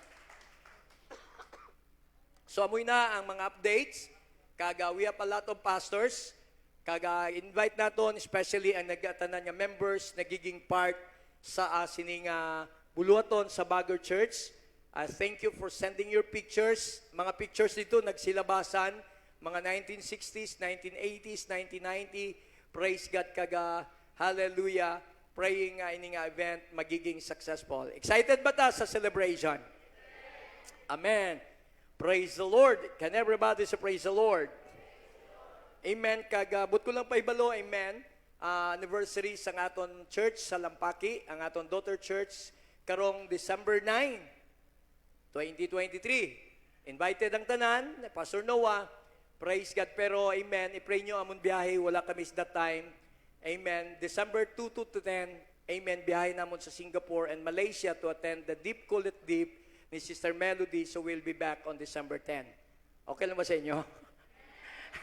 So amoy na ang mga updates. Kaga we have a lot of pastors. Kaga invite naton especially ang nagatanan nga members nagiging part sa sining buluhaton sa Baguio Church. Thank you for sending your pictures. Mga pictures dito nagsilabasan mga 1960s, 1980s, 1990. Praise God kaga. Hallelujah. Praying ini nga event magiging successful. Excited ba ta sa celebration? Amen. Praise the Lord. Can everybody say praise the Lord? Amen. Kagabot ko lang paibalo. Amen. Anniversary sa aton church sa Lampaki, ang aton daughter church, karong December 9, 2023. Invited ang tanan, Pastor Noah. Praise God. Pero, amen, i-pray nyo amon biyahe. Wala kami sa that time. Amen. December 2 to 10, amen, biyahe namon sa Singapore and Malaysia to attend the Deep Call It Deep ni Sister Melody, so we'll be back on December 10. Okay lang ba sa inyo?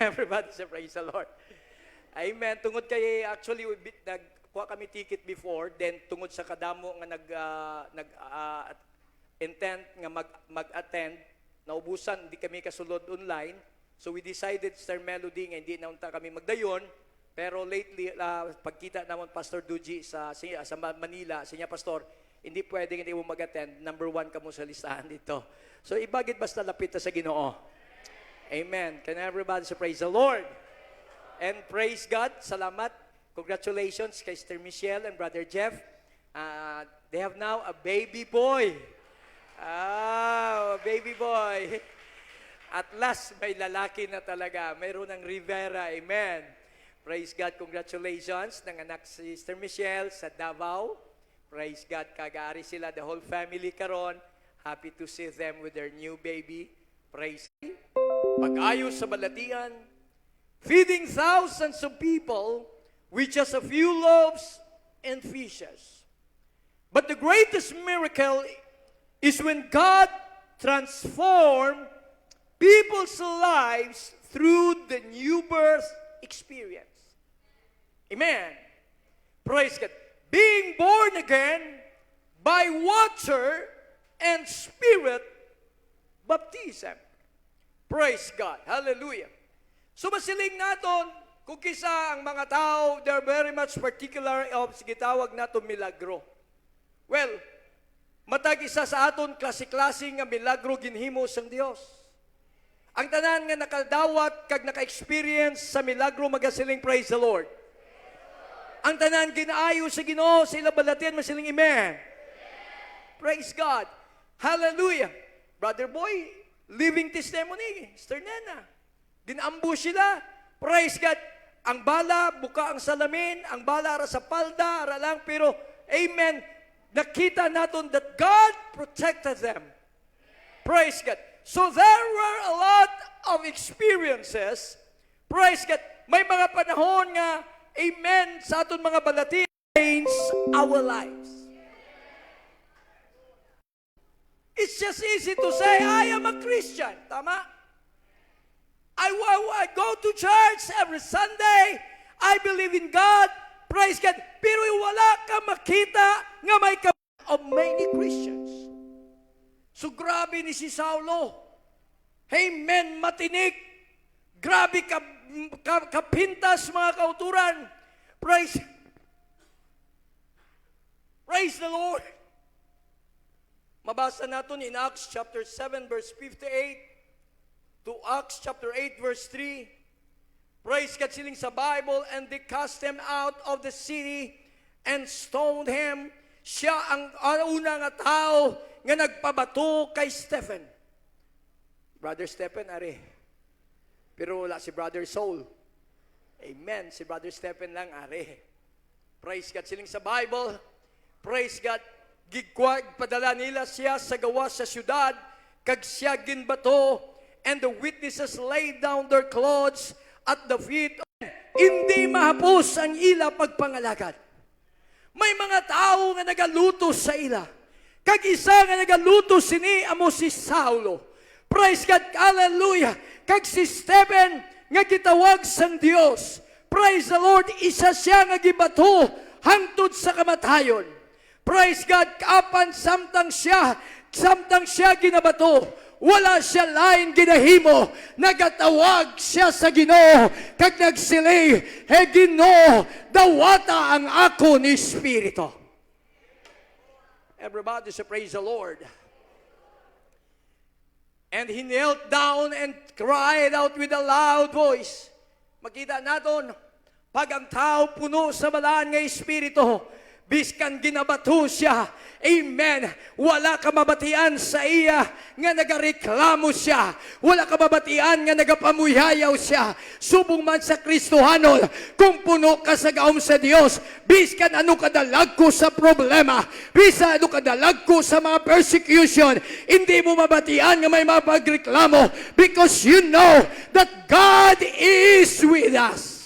Everybody say praise the Lord. Amen. Tungod kay actually nagkuha kami ticket before, then tungod sa kadamo nga intent nga mag-attend, naubusan di kami kasulod online. So we decided Sister Melody nga hindi naunta kami magdayon, pero lately pagkita namon Pastor Duji sa Manila, siya pastor, hindi pwedeng hindi mo mag-attend. Number 1 ka mo sa listahan dito. So, ibagit basta lapit sa Ginoo. Amen. Can everybody say praise the Lord? And praise God. Salamat. Congratulations kay Sister Michelle and Brother Jeff. They have now a baby boy. A baby boy. At last, may lalaki na talaga. Mayroon ng Rivera. Amen. Praise God. Congratulations. Nanganak si Sister Michelle sa Davao. Praise God, kagaari sila, the whole family karon. Happy to see them with their new baby. Praise God. Pag-ayos sa balatian, feeding thousands of people with just a few loaves and fishes. But the greatest miracle is when God transformed people's lives through the new birth experience. Amen. Praise God. Being born again by water and spirit baptism. Praise God. Hallelujah. So masiling naton, kung kisa ang mga tao, they're very much particular of gitawag nato milagro. Well, matag isa sa aton klase-klase nga milagro ginhimo sang Dios. Ang tanan nga nakadawat kag naka-experience sa milagro magasiling praise the Lord. Ang tanan ginaayo sa Ginoo sa ila balatian masiling amen. Praise God. Hallelujah. Brother Boy, living testimony. Sister Nena, ginambush sila. Praise God. Ang bala, buka ang salamin, ang bala ara sa palda, ara lang, pero amen, nakita natin that God protected them. Praise God. So there were a lot of experiences. Praise God. May mga panahon nga amen, sa aton mga balati, change our lives. It's just easy to say, I am a Christian. Tama? I go to church every Sunday. I believe in God. Praise God. Pero wala ka makita nga may of many Christians. So grabe ni si Saulo. Amen, matinik. Grabe kapintas mga kauturan. Praise the Lord. Mabasa natin in Acts chapter 7 verse 58 to Acts chapter 8 verse 3. Praise God, siling sa Bible, and they cast him out of the city and stoned him. Siya ang una nga tao nga nagpabato kay Stephen. Brother Stephen, are. Pero wala si Brother Saul. Amen. Si Brother Stephen lang, are. Praise God. Siling sa Bible. Praise God. Gigwag, padala nila siya sa gawa sa syudad. Kag siya ginbato. And the witnesses laid down their clothes at the feet. Hindi mahapos ang ila pagpangalagad. May mga tao nga nagaluto sa ila. Kag isa nga nagaluto sini amo si Saulo. Praise God. Hallelujah. Kag si Stephen nga gitawag sang Dios. Praise the Lord. Isa siya nga gibato hangtod sa kamatayon. Praise God, kaapan samtang siya ginabato, wala siya lain ginahimo, nagatawag siya sa Ginoo, kag nagsili, he Ginoo, dawata ang ako ni Espiritu. Everybody say praise the Lord. And he knelt down and cried out with a loud voice. Makita naton, pag ang tao puno sa balaan nga Espiritu, biskan ginabato siya, amen, wala ka mabatian sa iya nga nagareklamo siya, wala ka mabatian nga nagapamuyayaw siya, subong man sa Kristohanon, kung puno ka sa gaom sa Dios, biskan ano kadalag ko sa problema, bisa ano kadalag ko sa mga persecution, hindi mo mabatian nga may mapagreklamo, because you know that God is with us.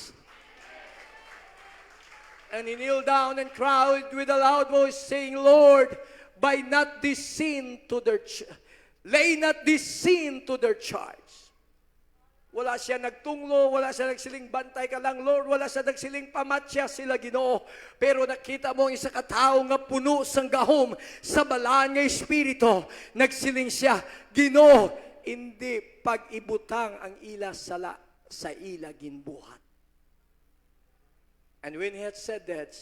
And he kneeled down and cried with a loud voice, saying, Lord, by not this sin to their lay not this sin to their charge. Wala siya nagtunglo, wala siya nagsiling bantay ka lang, Lord, wala siya nagsiling pamatya sila Ginoo. Pero nakita mo ang isa katao nga puno sang gahom sa balaan nga Espiritu, nagsiling siya, Ginoo, hindi pag-ibutang ang ila sala sa ila ginbuhat. And when he had said that,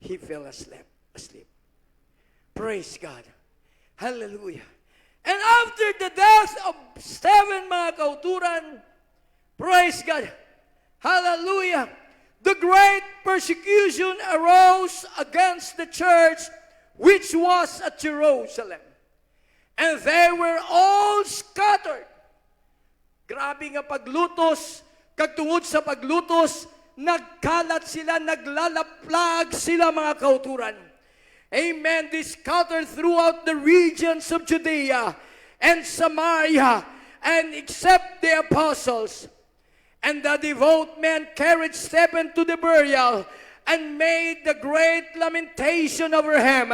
he fell asleep. Praise God. Hallelujah. And after the death of Stephen, mga kauturan, praise God. Hallelujah. The great persecution arose against the church which was at Jerusalem. And they were all scattered. Grabe nga paglutos, kagtungod sa paglutos, nagkalat sila, naglalaplag sila mga kauturan. Amen. They scattered throughout the regions of Judea and Samaria, and except the apostles. And the devout men carried Stephen to the burial and made the great lamentation over him.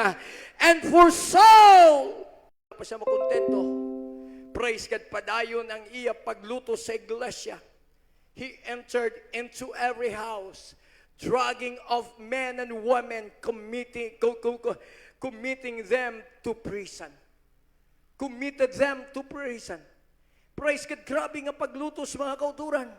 And for Saul, pa siya makontento. Praise God, padayon ang iya pagluto sa iglesia. He entered into every house, dragging of men and women, committing them to prison. Committed them to prison. Praise God, grabe nga paglutos mga kauturan.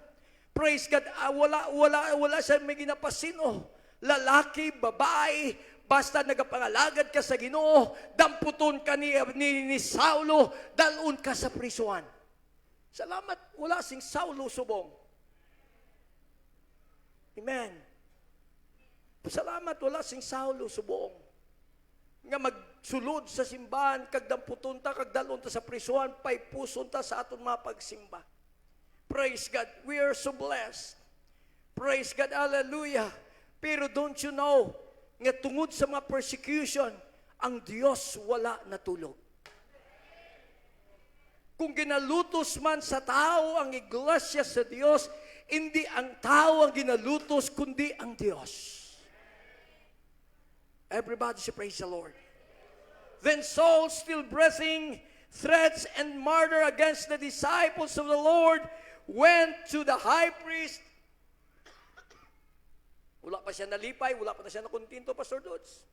Praise God, wala siya may ginapasino. Lalaki, babae, basta nagapangalagad ka sa Ginoo, damputon ka ni Saulo, dalun ka sa prisuan. Salamat, wala sing Saulo subong. Amen. Salamat, wala sing Saulo subong. Nga magsulod sa simbahan, kagdamputon ta, kagdalon ta sa prisuan, pay puson ta sa aton mga pagsimba. Praise God, we are so blessed. Praise God, hallelujah. Pero don't you know, nga tungod sa mga persecution, ang Diyos wala natulog. Kung ginalutos man sa tao ang iglesia sa Diyos, hindi ang tao ang ginalutos, kundi ang Diyos. Everybody should praise the Lord. Then Saul, still breathing threats and murder against the disciples of the Lord, went to the high priest. Wala pa siya nalipay, wala pa na siya nakuntinto, Pastor Dodds.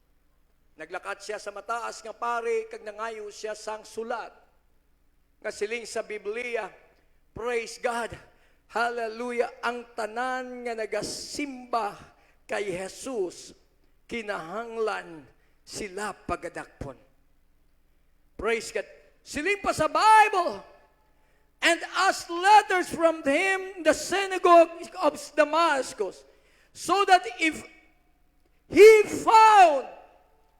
Naglakad siya sa mataas nga pare, kag nangayo siya sang sulat. Nga siling sa Biblia, praise God, hallelujah, ang tanan nga nagasimba kay Jesus, kinahanglan sila pagadakpon. Praise God. Siling pa sa Bible, and asked letters from him, the synagogue of Damascus, so that if he found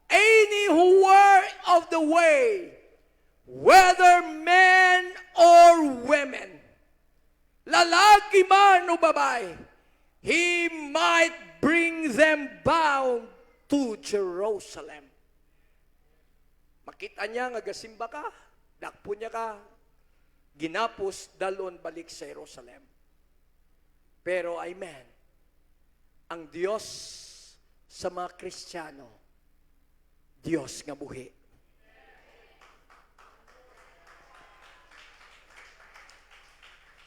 any who were of the way, whether men or women, lalaki man o babae, he might bring them bound to Jerusalem. Makita niya nga gasimba ka, dakpo niya ka, ginapos dalon balik sa Jerusalem. Pero amen, ang Diyos sa mga Kristiyano, Diyos nga buhi.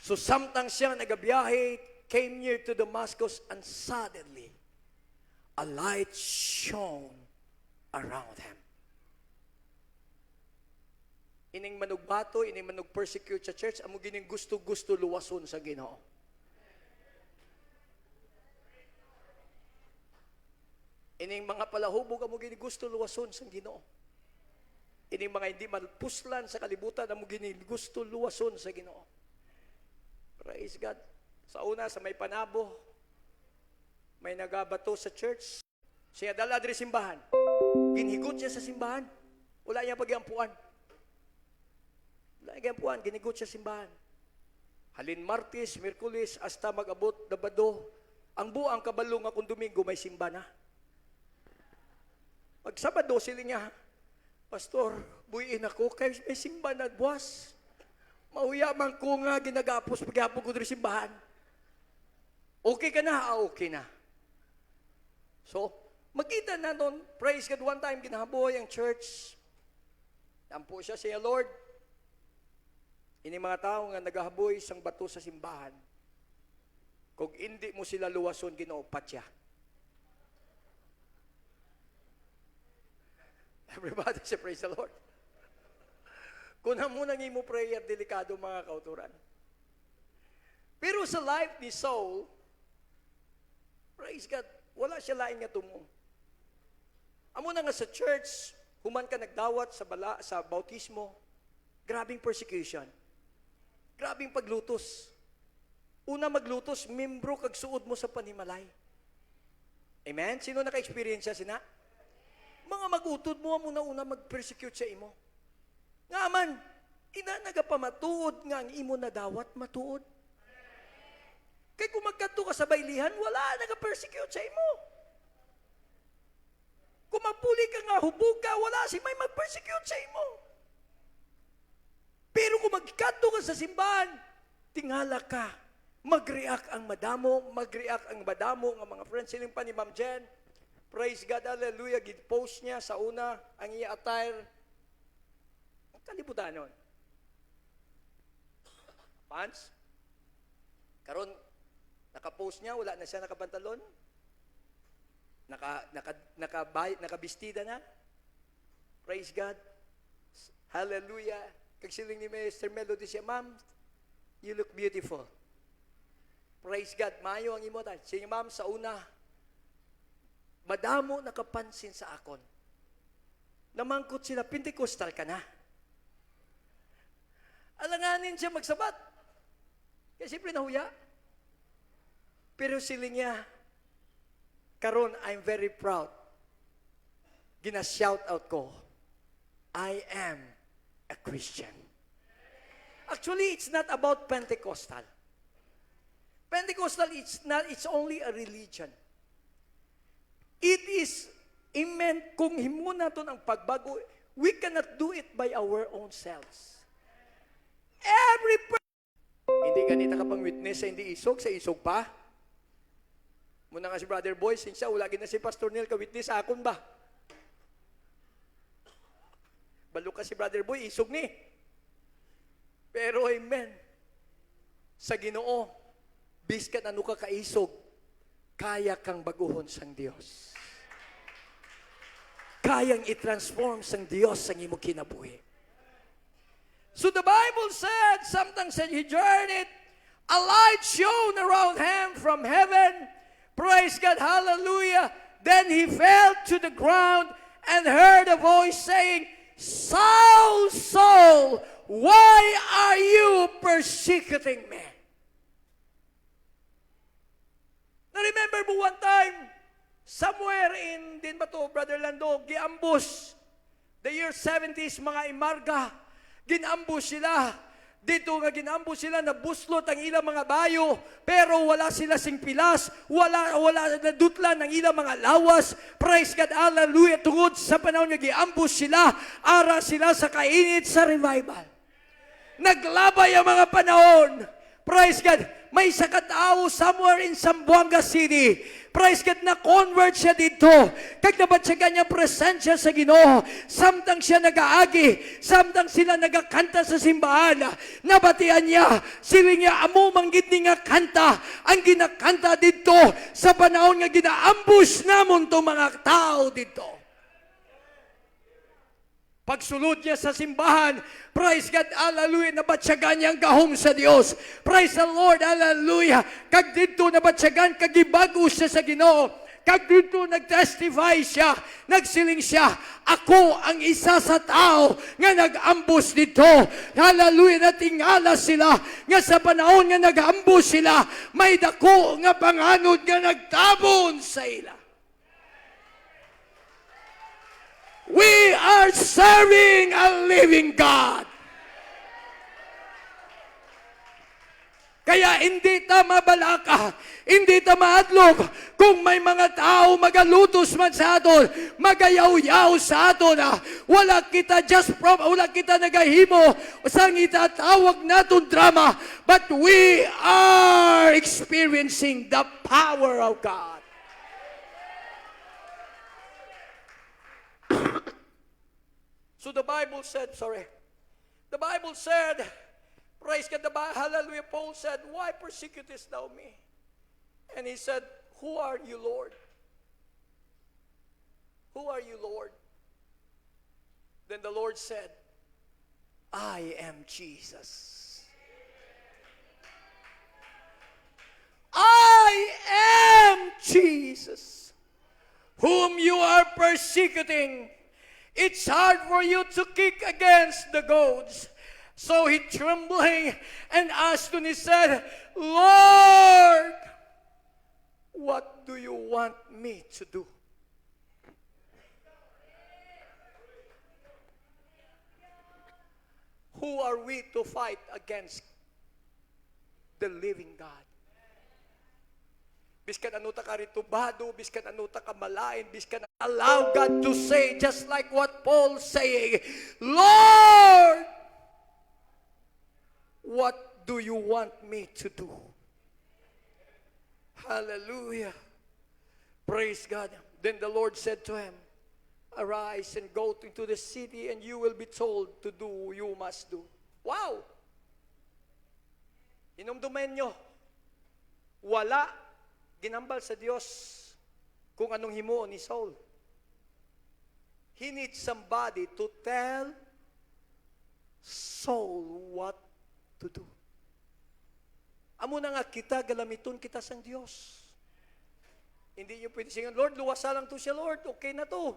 So samtang siya nagabiyahe, came near to Damascus, and suddenly a light shone around him. Ining manugbato, ining manug-persecute sa church, amo gining gusto-gusto luwason sa Ginoo. Ining mga palahubog, amo gining gusto luwason sa Ginoo. Ining mga hindi malpuslan sa kalibutan, amo gining gusto luwason sa Ginoo. Praise God. Sa una, sa may panabo, may nagabato sa church. Siya dala diri simbahan. Ginhigot siya sa simbahan. Wala niya pagyampuan. Wala niya pagyampuan, ginigot siya simbahan. Halin Martes, Miyerkules, hasta mag-abot Sabado, ang buang kabalo nga kung Domingo may simba na. Pag Sabado sila niya, Pastor, buhiin ako, kaya may simba na buwas. Mauyaman ko nga ginagapos paghapon ko diri simbahan. Okay ka na? Okay na. So, magkita na nun, praise God, one time ginahaboy ang church. Nampo siya siya, Lord. Ini mga tao nga nagahaboy sang bato sa simbahan. Kung hindi mo sila luwason, ginoopat siya. Everybody say, praise the Lord. Kung mo nang imo prayer, delikado mga kauturan. Pero sa life ni Saul, praise God, wala siya lain nga tumo. Amo na nga sa church, human ka nagdawat sa bautismo, grabing persecution. Grabing paglutos. Una maglutos, membro kag suod mo sa panimalay. Amen? Sino naka-experience siya sina? Mga mag-utod mo, una mag-persecute sa imo. Nga man, ina nagapamatuod nga ang imo nadawat matuod. Kaya kung magkanto ka sa baylihan, wala nag-persecute sa imo. Kung magpuli ka nga, hubog ka, wala si may mag-persecute sa imo. Pero kung magkanto ka sa simbahan, tingala ka, mag-react ang madamo nga mga friends. Siling pa ni Ma'am Jen, praise God, hallelujah, gid-post niya sa una, ang iya attire, ang kalibutan nun. Pants, karon naka-post niya, wala na siya nakapantalon, nakabistida na, praise God, hallelujah. Kag siling ni Mr. Melody siya, Ma'am, you look beautiful. Praise God, maayo ang imo tan. Sige, Ma'am, sa una, madamo nakapansin sa akon. Namangkot sila, Pentecostal ka na. Alanganin siya magsabat. Kaya siyempre nahuya. Pero siling niya, karon, I'm very proud. Gina-shout out ko, I am a Christian. Actually, it's not about Pentecostal. Pentecostal, it's only a religion. It is, amen, kung himo naton ang pagbago, we cannot do it by our own selves. Hindi ganita ka pang witness sa hindi isog, sa isog pa. Muna nga si Brother Boy, siya, wala na si Pastor Neil ka-witness sa akon ba? Balo ka si Brother Boy, isog ni. Pero amen, sa Ginoo, biskat ano ka kaisog, kaya kang baguhon sang Dios. Kayang i-transform sang Dios sang imo kinabuhi. So the Bible said, something said he journeyed, a light shone around him from heaven. Praise God, hallelujah. Then he fell to the ground and heard a voice saying, Saul, Saul, why are you persecuting me? Now remember mo one time, somewhere in, din ba to, Brother Lando, giambush, the year 70s, mga imarga, ginambush sila. Dito nga ginambush sila, nabuslot ang ilang mga bayo, pero wala sila sing pilas, wala nadutla ng ilang mga lawas. Praise God, hallelujah, tungod sa panahon nga giambush sila, ara sila sa kainit sa revival. Naglabay ang mga panahon. Praise God, may isa katao somewhere in Zamboanga City. Praise God, na convert siya dito. Kag nabat siya ganyang presensya sa Ginoo. Samtang siya nagaagi, samtang sila nagakanta sa simbahan, nabatian niya, siling niya, amo manggid ni nga kanta, ang ginakanta dito sa panahon nga ginaambush namon to mga tao dito. Pagsulod niya sa simbahan, praise God, hallelujah, nabatsyagan niya ang gahom sa Dios. Praise the Lord, hallelujah. Kag dito nabatsyagan, kagibago siya sa Ginoo. Kag dito nagtestify siya, nagsiling siya, ako ang isa sa tao nga nag-ambus dito. Hallelujah, natingala sila nga sa panahon nga nag-ambus sila, may dako nga panganod nga nagtabon sa ila. We are serving a living God. Kaya hindi ta mabalaka, hindi ta maadlog kung may mga tao magalutos man sa aton, magayaw-yaw sa aton. Wala kita wala kita nagahimo sa itatawag naton drama, but we are experiencing the power of God. So the Bible said, praise God, hallelujah, Paul said, why persecutest thou me? And he said, who are you, Lord? Who are you, Lord? Then the Lord said, I am Jesus. I am Jesus, whom you are persecuting. It's hard for you to kick against the goads. So he trembling and asked and he said, Lord, what do you want me to do? Who are we to fight against the living God? Biskan ano ta ka ritubado, biskan ano ta ka malain, biskan allow God to say, just like what Paul saying, Lord, what do you want me to do? Hallelujah. Praise God. Then the Lord said to him, arise and go into the city and you will be told to do you must do. Wow! Inumdumen nyo, wala ginambal sa Diyos kung anong himuon ni Saul. He needs somebody to tell Saul what to do. Amo na nga kita, galamiton kita sang Diyos. Hindi nyo pwede singan, Lord, luwasa lang to siya, Lord, okay na to.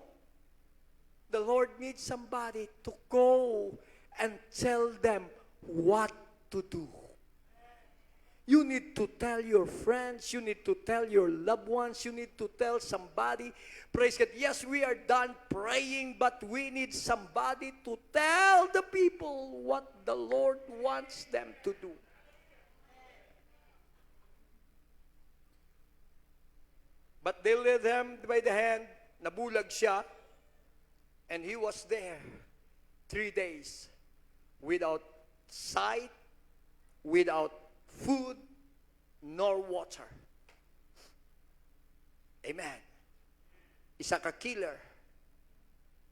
The Lord needs somebody to go and tell them what to do. You need to tell your friends, you need to tell your loved ones, you need to tell somebody. Praise God. Yes, we are done praying, but we need somebody to tell the people what the Lord wants them to do. But they led him by the hand, nabulag siya, and he was there 3 days without sight, without food, nor water. Amen. Isa ka killer.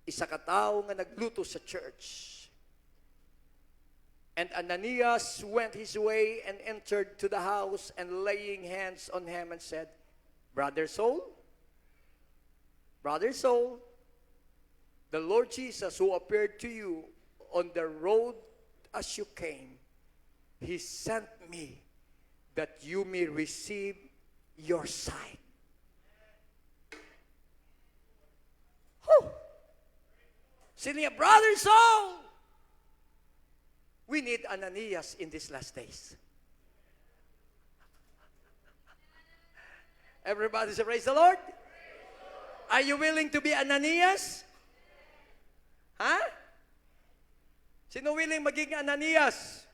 Isa ka tao nga nagluto sa church. And Ananias went his way and entered to the house and laying hands on him and said, Brother Saul, the Lord Jesus who appeared to you on the road as you came, He sent me that you may receive your sight. Sino niya, Brother Saul, we need Ananias in these last days. Everybody say, praise the Lord. Are you willing to be Ananias? Ha? Sino willing maging Ananias?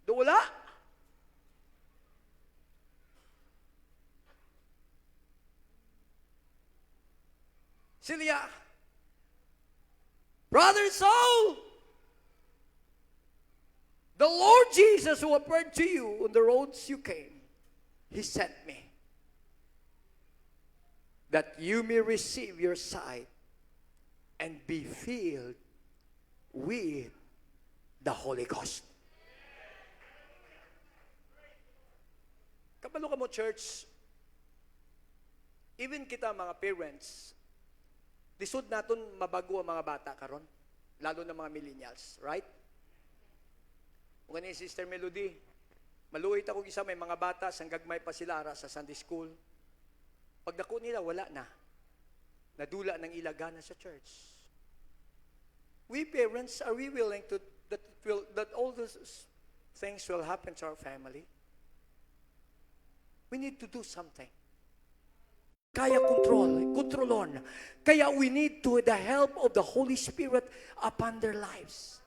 Wala. Sila, Brother Saul, The Lord Jesus who appeared to you on the roads you came, He sent me, that you may receive your sight and be filled with the Holy Ghost. Kabalo ka mo, church, even kita mga parents, lisod naton mabago ang mga bata karon, lalo na mga millennials, right? Kung ni Sister Melody, maluwit ako isa, may mga bata, sanggagmay pa sila ara sa Sunday school. Pagdako nila, wala na. Nadula ng ilagana sa church. We parents, are we willing to that all those things will happen to our family? We need to do something. Kaya kontrolon. Kaya we need to the help of the Holy Spirit upon their lives.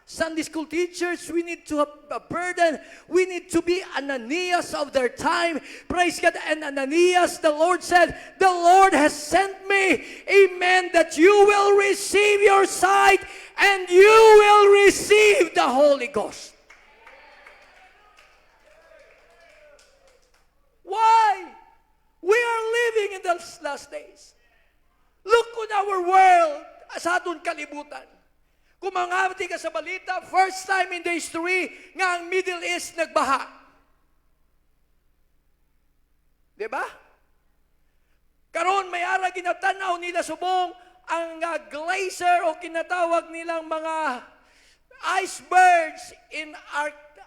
Sunday school teachers, we need to have a burden. We need to be Ananias of their time. Praise God. And Ananias, the Lord said, the Lord has sent me. Amen. That you will receive your sight and you will receive the Holy Ghost. Why? We are living in the last days. Look on our world, sa atong kalibutan. Kung mangabati ka sa balita, first time in the history nga ang Middle East nagbaha. Diba? Karon may ara ginatanaw nila subong ang glacier o kinatawag nilang mga icebergs in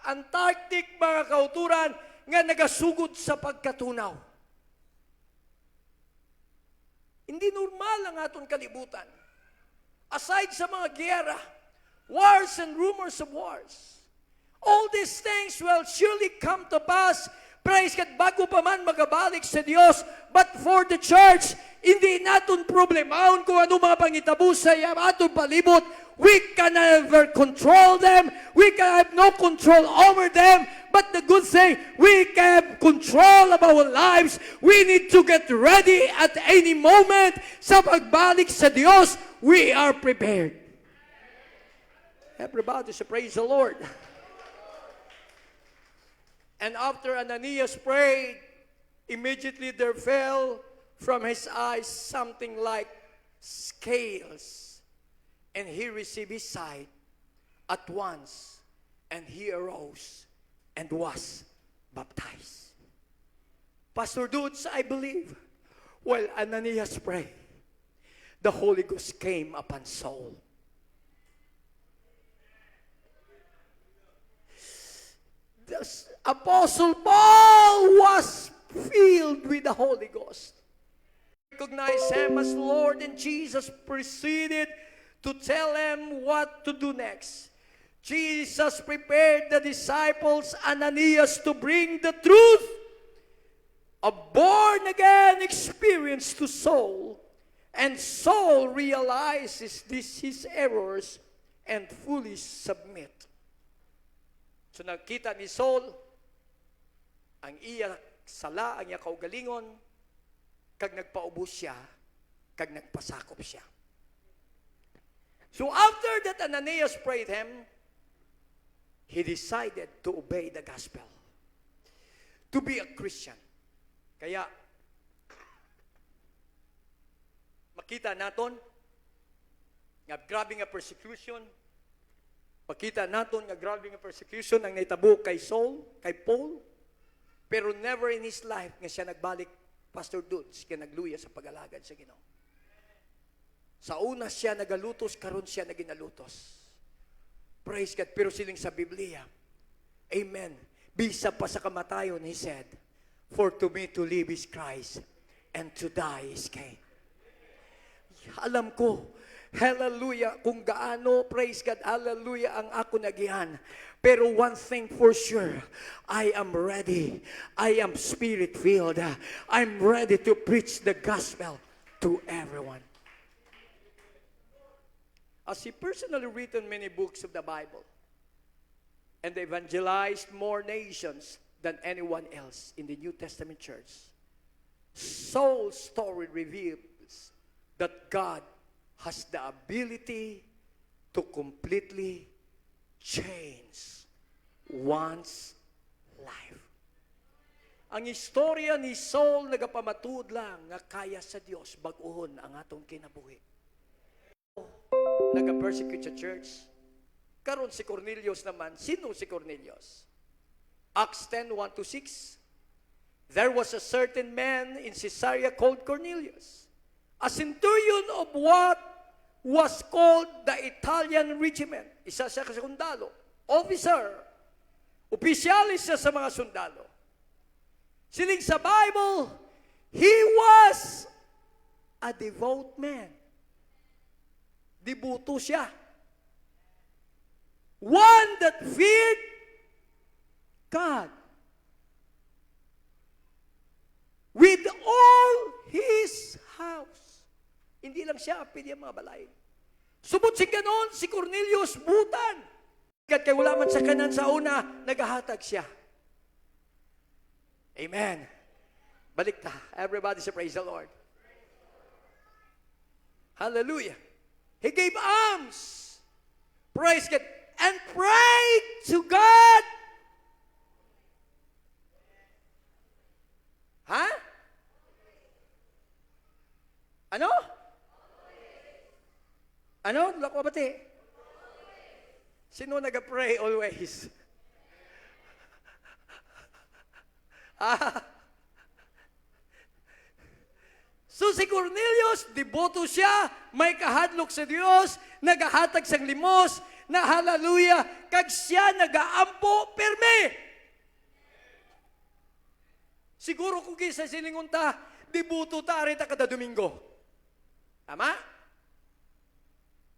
Antarctic, mga kauturan nga nagasugod sa pagkatunaw. Hindi normal ang aton kalibutan. Aside sa mga giyera, wars and rumors of wars, all these things will surely come to pass. Praise God, bago pa man magabalik sa Diyos. But for the church, hindi natin problemahon kung ano mga pangitabo sa aton palibot. We can never control them. We can have no control over them. But the good thing, we can have control of our lives. We need to get ready at any moment. Sa pagbalik sa Diyos, we are prepared. Everybody say, praise the Lord. And after Ananias prayed, immediately there fell from his eyes something like scales. And he received his sight at once. And he arose and was baptized. Pastor Dudes, I believe, while Ananias prayed, the Holy Ghost came upon Saul. The Apostle Paul was filled with the Holy Ghost. Recognize him as Lord, and Jesus proceeded to tell him what to do next. Jesus prepared the disciples, Ananias, to bring the truth of born-again experience to Saul. And Saul realizes his errors and fully submit. So nakita ni Saul ang iya sala, ang iya kaugalingon, kag nagpaubos siya, kag nagpasakop siya. So after that Ananias prayed him, he decided to obey the gospel, to be a Christian. Kaya makita naton nga grabe nga persecution. Makita naton nga grabe nga persecution ang naitabo kay Saul, kay Paul. Pero never in his life nga siya nagbalik, Pastor Dudes, kaya nagluya sa pag-alagad sa Ginoo. Sa una siya nagalutos, karon siya naginalutos. Praise God. Pero siling sa Biblia, amen, bisa pa sa kamatayon, he said, for to me to live is Christ, and to die is gain. Alam ko, hallelujah, kung gaano, praise God, hallelujah, ang ako nagihan. Pero one thing for sure, I am ready. I am spirit-filled. I'm ready to preach the gospel to everyone. As he personally written many books of the Bible and evangelized more nations than anyone else in the New Testament church, Saul's story reveals that God has the ability to completely change one's life. Ang istorya ni Saul nagapamatud lang nga kaya sa Dios bag-ohon ang atong kinabuhi. Nag-persecute sa church. Karon si Cornelius naman. Sino si Cornelius? Acts 10:1-6. There was a certain man in Caesarea called Cornelius, a centurion of what was called the Italian regiment. Isa siya sa sundalo. Officer. Opisyalis siya sa mga sundalo. Siling sa Bible, he was a devout man. Dibuto siya. One that feared God with all his house. Hindi lang siya, pwede ang mga balay. Subot si ganon, si Cornelius butan. Kat kay wala man sa kanan sa una, nagahatag siya. Amen. Balik ta. Everybody say praise the Lord. Hallelujah. He gave alms. Praise God. And prayed to God. Ha? Ano? Ano? Lako ba ti? Sino nag-pray always? So si Cornelius, deboto siya, may kahadlok sa Dios, nagahatag sang limos, na hallelujah, kag siya nagaampo perme. Siguro kung kisa silingon ta, deboto ta rin ta kada Domingo. Tama?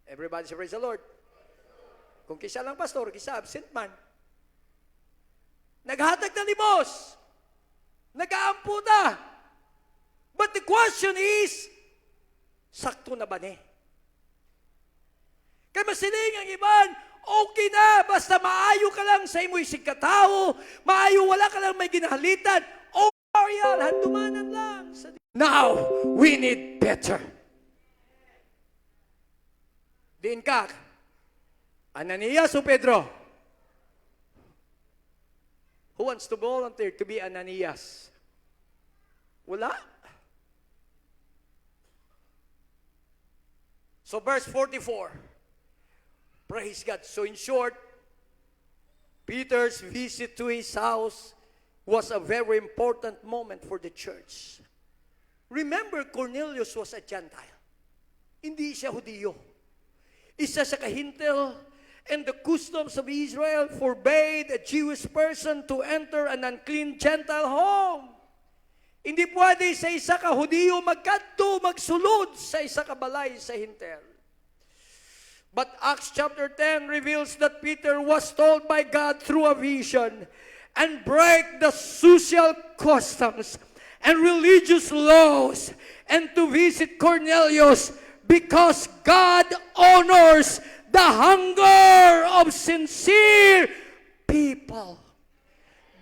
Everybody say praise the Lord. Kung kisa lang pastor, kisa absent man. Naghatag na limos. Nagaampo na. But the question is, sakto na ba ni? Kaya masiling ang iban, okay na, basta maayo ka lang sa imo'y sigkatao, maayo wala ka lang may ginahalitan, okay yan, handumanan lang. Now, we need better. Diin ka, Ananias o Pedro? Who wants to volunteer to be Ananias? Wala? So verse 44. Praise God. So in short, Peter's visit to his house was a very important moment for the church. Remember, Cornelius was a Gentile. Hindi siya Hudiyo. Isa sa kahintel, and the customs of Israel forbade a Jewish person to enter an unclean Gentile home. Hindi pwede sa isa ka Hudiyo magkadto, magsulod sa isa ka balay sa hintel. But Acts chapter 10 reveals that Peter was told by God through a vision and break the social customs and religious laws and to visit Cornelius because God honors the hunger of sincere people.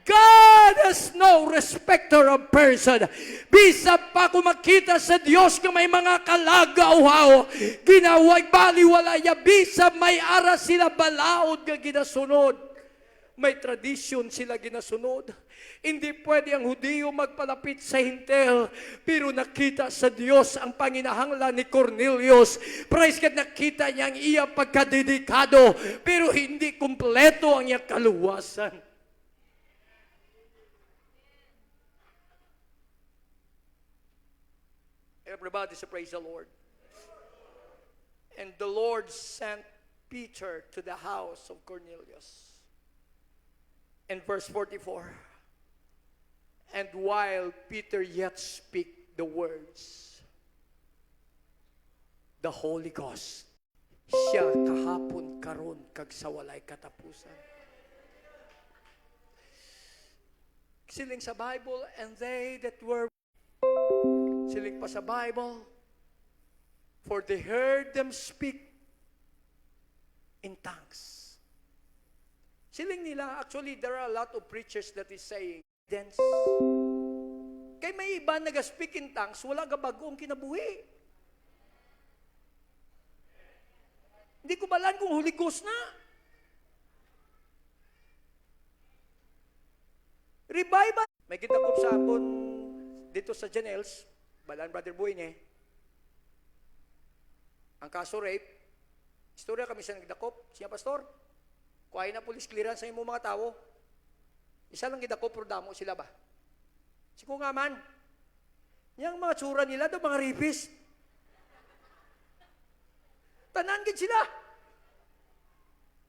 God has no respecter of person. Bisa pa kung makita sa Diyos na may mga kalagaw-haw, ginawag baliwala ya, bisa may ara sila balaod nga ginasunod. May tradisyon sila ginasunod. Hindi pwede ang Hudiyo magpalapit sa hintel, pero nakita sa Diyos ang panginahanglan ni Cornelius. Praise God, nakita niya ang iya pagkadedikado, pero hindi kumpleto ang iyang kaluwasan. Everybody say praise the Lord. And the Lord sent Peter to the house of Cornelius. In verse 44, and while Peter yet speak the words, the Holy Ghost, siya kahapon karon kag sa walay katapusan. Siling sa Bible, and they that were siling pa sa Bible, for they heard them speak in tongues. Siling nila, actually, there are a lot of preachers that is saying, dance. Kay may iba nag-speak in tongues, wala ka bagong kinabuhi. Hindi ko balan kung Holy Ghost na. revival. May gidakop sa akon dito sa Janels, balan Brother Buine. Ang kaso rape, istorya kami sa nagdakop, siya pastor. Kuhay na police clearance sa imong mga tao. Isa lang gidakop, pero damo sila ba? Siku nga man, yung mga tsura nila daw mga rapist. Tanan gid sila.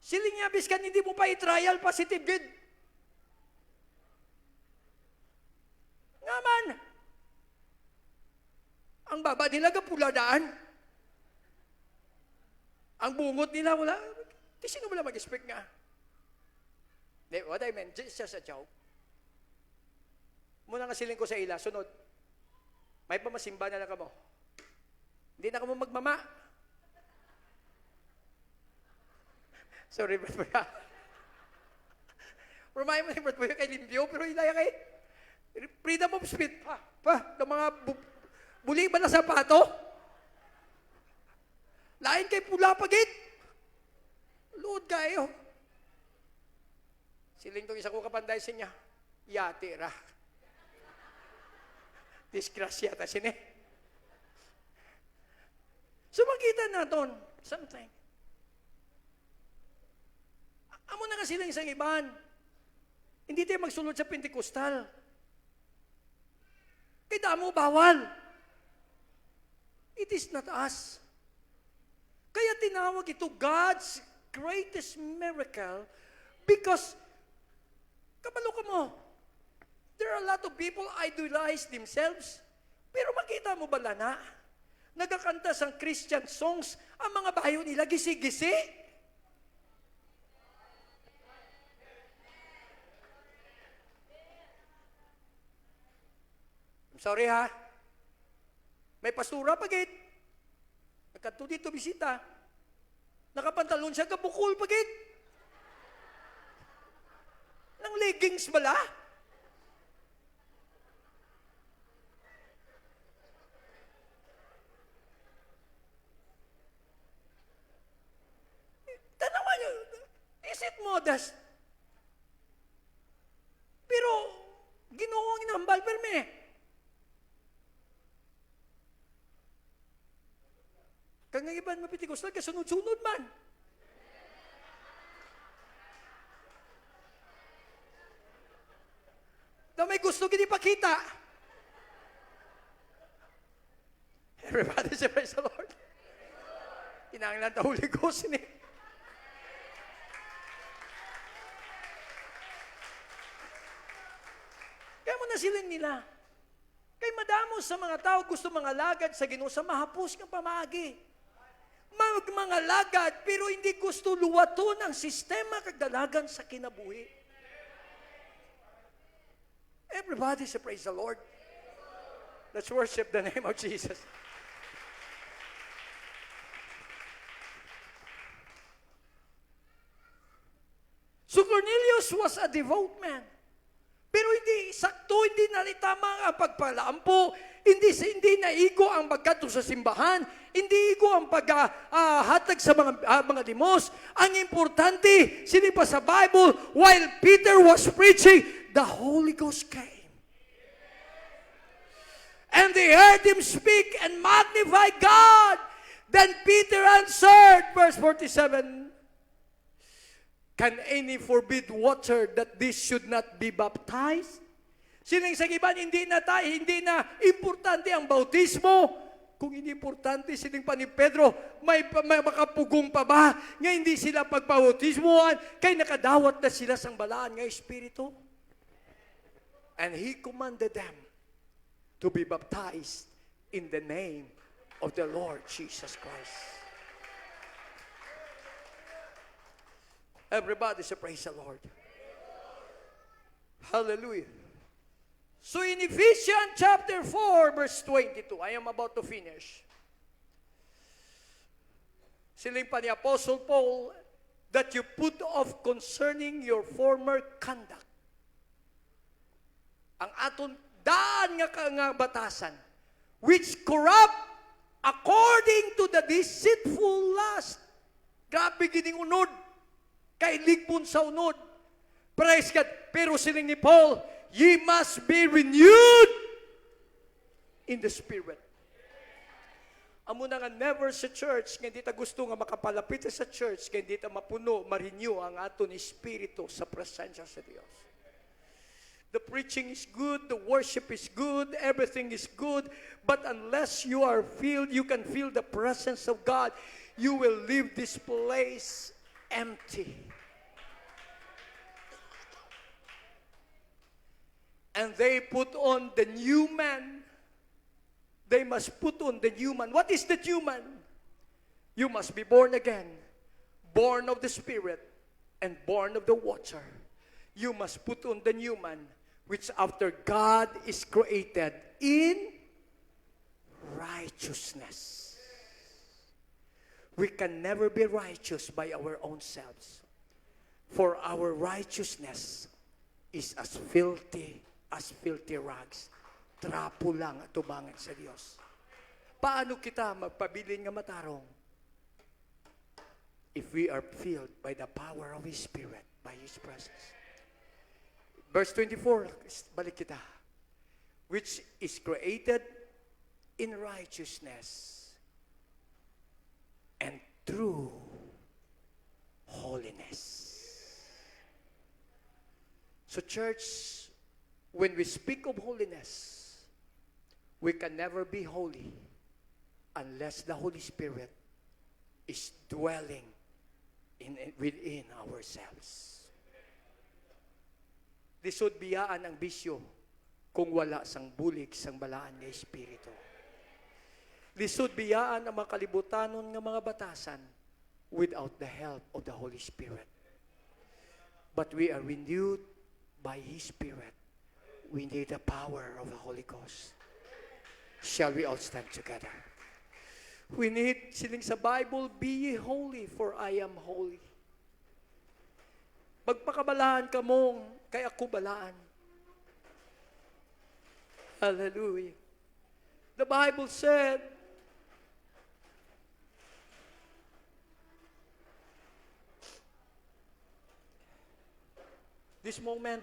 Siling niya, biskan hindi mo pa i-trial, positive gid. Nga man, ang baba nila gapuladaan. Ang bungot nila wala. Di sino wala mag-expect nga. What I meant, just a joke. Muna nga siling ko sa ila, sunod. May pamasimba na lang ka mo. Hindi na ka mo magmama. Sorry, Brad Boya. Remind mo ni Brad Boya kay Limbyo, pero hindi kay freedom of speech. Ng mga buli ba na sapato? Lain kay pula pagit. Load kayo. Siling tong isa ko kapanday sa niya. Yati ra. Disgrasya ta sini. So makita naton something. Amo na nga sila isang iban. Hindi tayo magsulod sa Pentecostal. Kaya damo bawal. It is not us. Kaya tinawag ito God's greatest miracle because kabalo ka mo. There are a lot of people idolize themselves. Pero makita mo ba na? Nagkakanta sang Christian songs, ang mga bayo nila gisi-gisi. I'm sorry ha. May pastura pagit. Nagkanto dito bisita. Nakapantalon siya kabukol pagit. Nang leggings bala. Tanawan niyo, is it modest? Pero, Ginoong inambal perme. Kang nga iban mapitikos lang, kasunod-sunod man. Na may gusto gini pakita. Everybody say praise the Lord. Kinanglan ta Holy Ghost ni. Kaya mo na siling nila. Kay madamos sa mga tao gusto mga lagad sa Ginoo sa mahapos ng pamaagi. Mga lagad pero hindi gusto luwaton ang sistema kagdalagan sa kinabuhi. Everybody say praise the Lord. Let's worship the name of Jesus. So Cornelius was a devout man. Pero hindi sakto, hindi nalitama ang pagpalampo, hindi naigo ang pagkato sa simbahan, hindi igo ang paghatag sa mga limos. Ang importante, sinipa sa Bible, while Peter was preaching, the Holy Ghost came. And they heard him speak and magnify God. Then Peter answered, verse 47, can any forbid water that this should not be baptized? Sining sa iban, hindi na importante ang bautismo. Kung hindi importante, sining pa ni Pedro, may makapugong pa ba nga hindi sila pagpautismoan, kay nakadawat na sila sang balaan nga Espiritu. And he commanded them to be baptized in the name of the Lord Jesus Christ. Everybody say praise the Lord. Hallelujah. So in Ephesians chapter 4 verse 22, I am about to finish. Siling pa ni Apostle Paul, that you put off concerning your former conduct. Ang aton daan nga batasan, which corrupt according to the deceitful lust. Grabe gining unod. Kay ligpon sa unod. Praise God. Pero siling ni Paul, Ye must be renewed in the Spirit. Amo na nga never sa church, nga di ta gusto nga makapalapit sa church, kaya di ta mapuno, ma-renew ang aton espiritu sa presensya sa Dios. The preaching is good, the worship is good, everything is good, but unless you are filled, you can feel the presence of God, you will leave this place empty. And they put on the new man. They must put on the new man. What is the new man? You must be born again, born of the Spirit, and born of the water. You must put on the new man, which after God is created in righteousness. We can never be righteous by our own selves. For our righteousness is as filthy rags. Trapo lang at tubangan sa Diyos. Paano kita magpabilin nga matarong? If we are filled by the power of His Spirit, by His presence. Verse 24, balik kita. Which is created in righteousness and true holiness. So church, when we speak of holiness, we can never be holy unless the Holy Spirit is dwelling within ourselves. Lisod biyaan ang bisyo kung wala sang bulig sang balaan nga Espiritu. Lisod biyaan ang makalibutanon nga mga batasan without the help of the Holy Spirit. But we are renewed by His Spirit. We need the power of the Holy Ghost. Shall we all stand together? We need, siling sa Bible, be ye holy, for I am holy. Magpakabalaan ka mong, kay ako balaan. Hallelujah. The Bible said, this moment,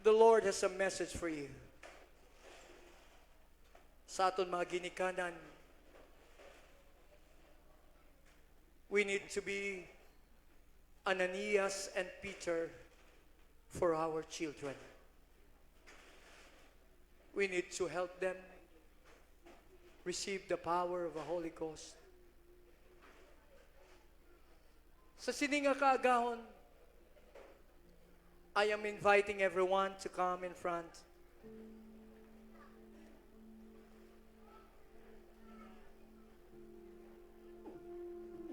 the Lord has a message for you. Sa aton mga ginikanan, we need to be Ananias and Peter for our children. We need to help them receive the power of the Holy Ghost. Sa sininga kaagahon, I am inviting everyone to come in front.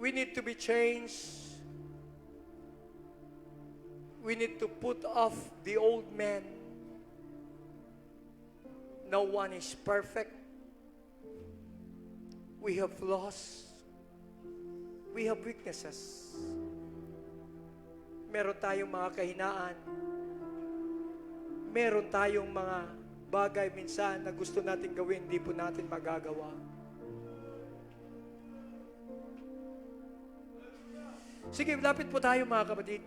We need to be changed. We need to put off the old man. No one is perfect. We have flaws. We have weaknesses. Meron tayong mga kahinaan. Meron tayong mga bagay minsan na gusto natin gawin, hindi po natin magagawa. Sige, lapit po tayo mga kapatid.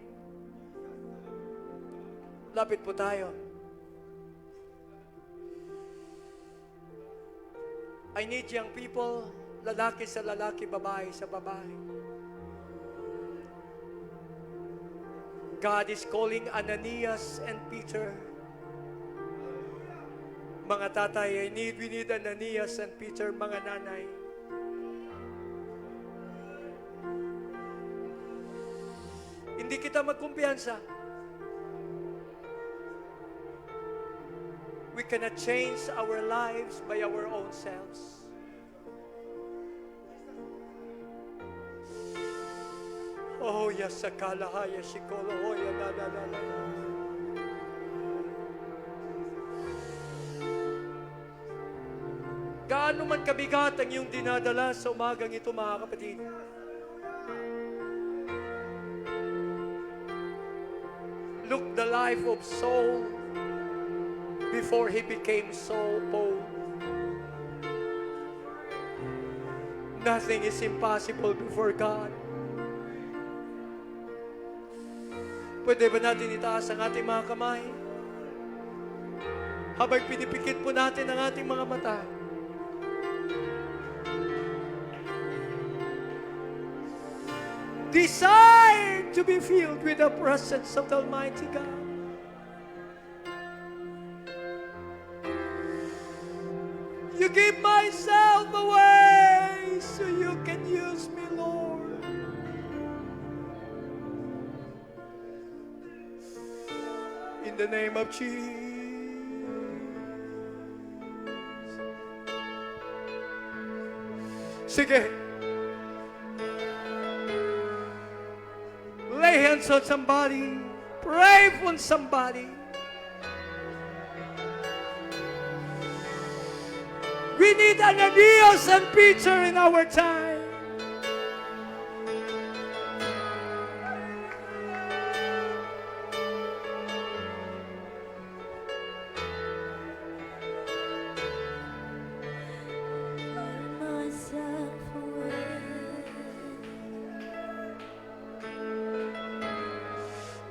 Lapit po tayo. I need young people, lalaki sa lalaki, babae sa babae. God is calling Ananias and Peter. Mga tatay, we need Ananias and Peter, mga nanay. Hindi kita magkumpiyansa. We cannot change our lives by our own selves. Oh, yasakala haya shikolo hoya la la la la. Gaano man kabigat ang iyong dinadala sa umagang ito, mga kapatid. Look the life of Saul before he became Paul. Nothing is impossible before God. Pwede ba natin itaas ang ating mga kamay? Habang pinipikit po natin ang ating mga mata. Desire to be filled with the presence of the Almighty God. You give myself away so you can use me, Lord. In the name of Jesus. Sige. Lay hands on somebody. Pray for somebody. We need Ananias and Peter in our time.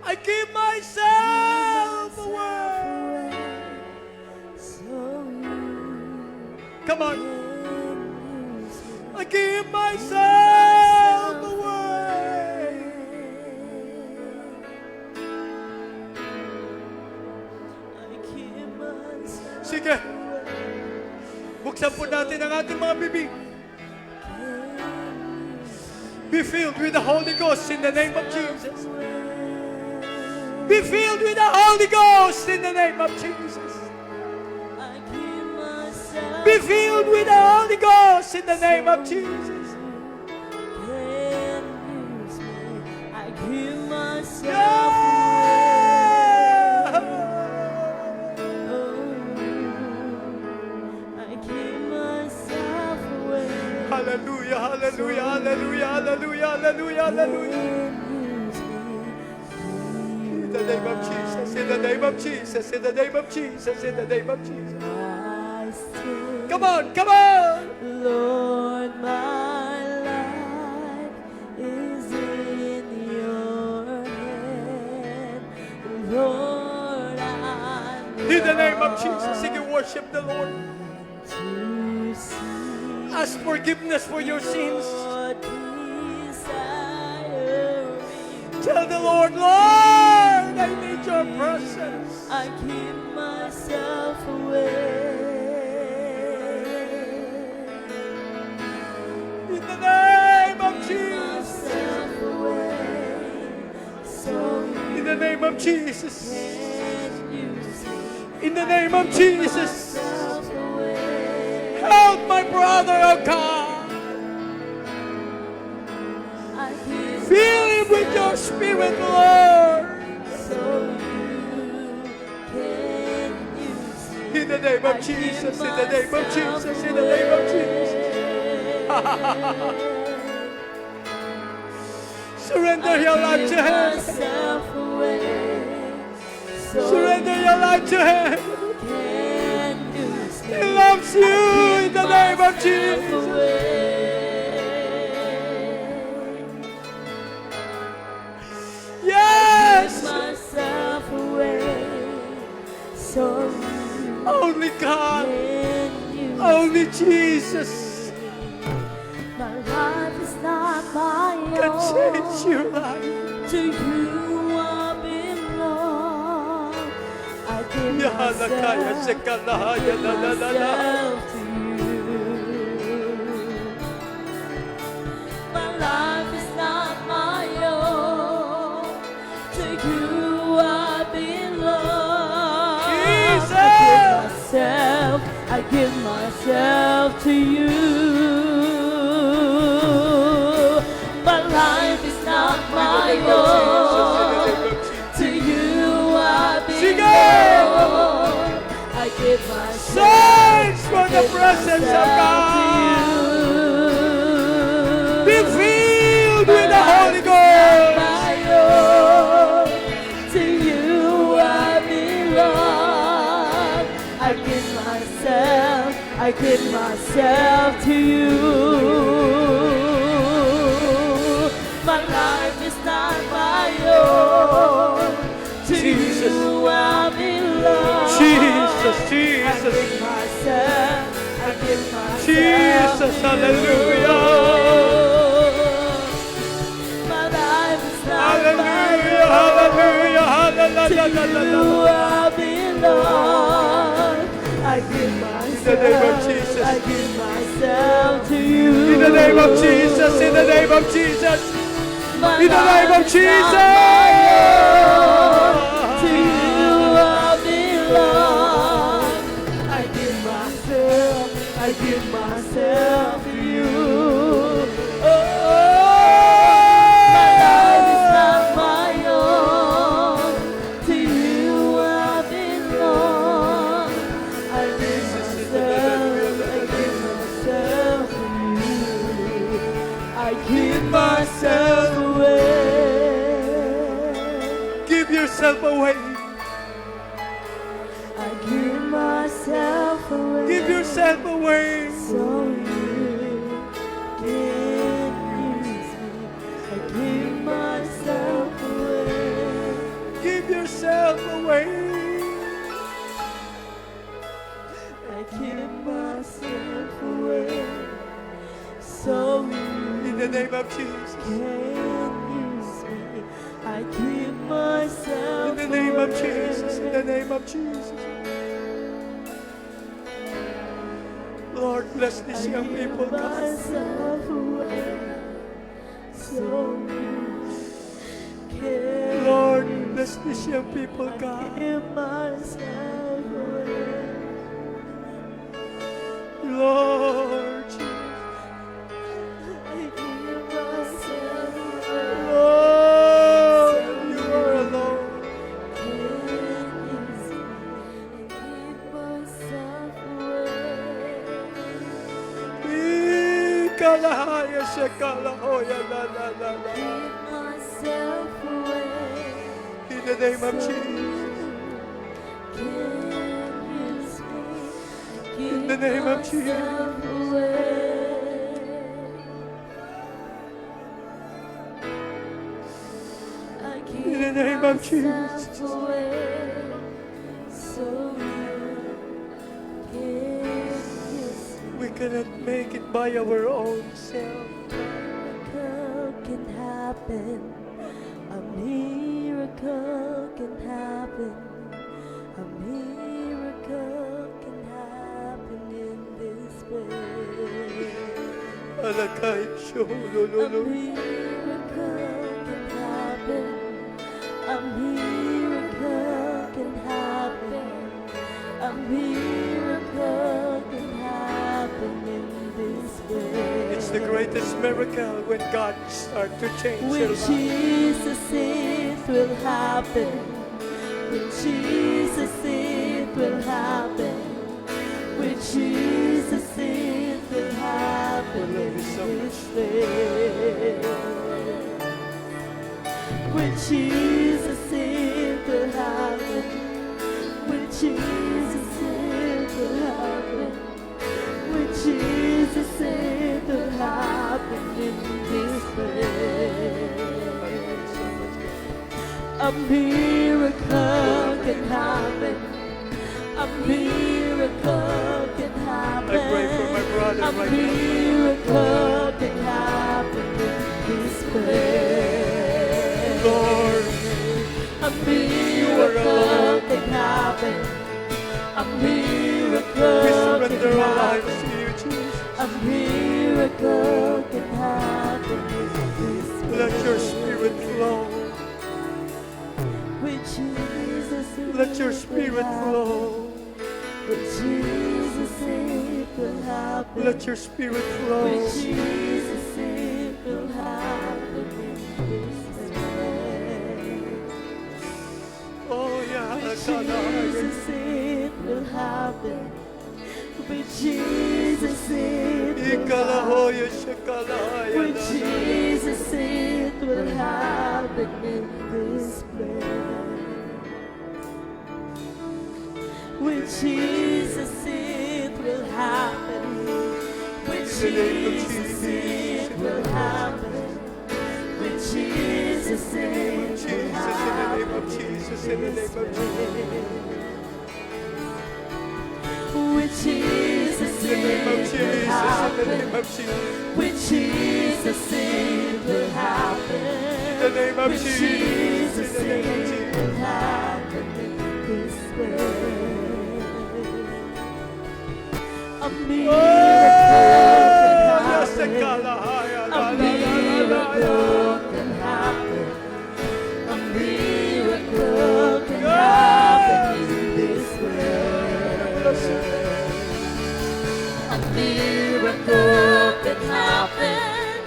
I give myself away. Come on. I give myself away. Sige. Buksan po natin ang ating mga bibig. Be filled with the Holy Ghost in the name of Jesus. Be filled with the Holy Ghost in the name of Jesus. Be filled with the Holy Ghost in the name of Jesus. I give myself Yeah! I give myself away. Hallelujah, hallelujah, hallelujah, hallelujah, hallelujah, hallelujah. In the name of Jesus, in the name of Jesus, in the name of Jesus, in the name of Jesus. I say, Come on, come on. Lord, my life is in your hand. Lord, I In the name of Jesus, you can worship the Lord. to see Ask forgiveness for your sins. your desire me. Tell the Lord, Lord, I need your presence. I give myself away. In the name of Jesus. Myself away. So In the name of Jesus. can you see In the name of Jesus. myself away? Help my brother, oh God. I give Fill him with your spirit, Lord. so you can use me. In the name of Jesus. In the name of Jesus. In the name of Jesus. Surrender your life to Him. Myself away. So Surrender your life to Him. can use me. He loves you in the name of Jesus. Yes. Myself away. So Only God. can use Only Jesus my life is not my can own. change your life. To you I belong. I give Yahalakaya myself, sekalahaya give la la la la. myself to you. My life is not my own. To you I belong. Jesus! I give myself to you. My life is not my own. To you I belong. I give myself, Search for the presence of myself God. to Be you. filled with the Holy Ghost. My own. To you I belong. I give myself to you. My life is not my own. To Jesus. you I belong. Jesus, I Jesus, give myself, I give myself. Jesus, to hallelujah. you. My life is not Hallelujah, my own. hallelujah, To you hallelujah. I belong. I give myself. In the name of Jesus. I give myself to you. In the name of Jesus, in the name of Jesus, My in the name of life is not Jesus. my own. To you I belong. I give myself to you. Oh, my life is not my own. To you I belong. I give myself to you. I give myself away. Give yourself away. I give myself away. Give yourself away. So you can use me. I give myself away. Give yourself away. I give myself away. So you In the name of Jesus. can use me. I give myself In the name of away. Jesus. In the name of Jesus. Lord, bless these young people, God. Myself away. So you can Lord, bless these young people, God. give myself away. Lord, Jesus. I give myself away. Lord, you are alone. Ikalahaya shekalahoya la la la la. In the name of Jesus. In the name of Jesus. In the name of Jesus. We cannot make it by our own self. Miracle can happen. A miracle can happen. A miracle can happen in this place. Alakay A sholololo. miracle can happen. A miracle can happen. A miracle can happen in this place. It's the greatest miracle when God starts to change your With life. Jesus it will happen. With Jesus it will happen. With Jesus it will happen I love in you so this place. With Jesus it will happen. With Jesus it will happen. With Jesus it will happen in this place. A miracle can happen. A miracle can happen. I pray for my brother A right now. miracle can happen in this place. Lord, A miracle can happen. A miracle we can surrender our happen. lives to you, Jesus. A miracle can happen in this place. Let your spirit flow. With Jesus it Let your will spirit happen. flow. With Jesus it will happen. Let your spirit With flow. Jesus it will happen in this place. Oh, yeah. With Kalahaya. Jesus it will happen. With Jesus it will happen. Ikalahoya shekalahaya With la la. Jesus it will happen in this place. With Jesus it will happen. With In the name of Jesus Jesus. it will happen. With Jesus it will Jesus, in the name of happen. Jesus, in the name of Jesus. With Jesus In the name of it will Jesus, in the happen. name of Jesus. With Jesus it will happen. In the name of With Jesus, in the name of it Jesus. will happen this way. A miracle can Yes, the happen. Kalahaya, A la, la, la, la, la, miracle can happen. A miracle can happen in this way. A miracle can happen.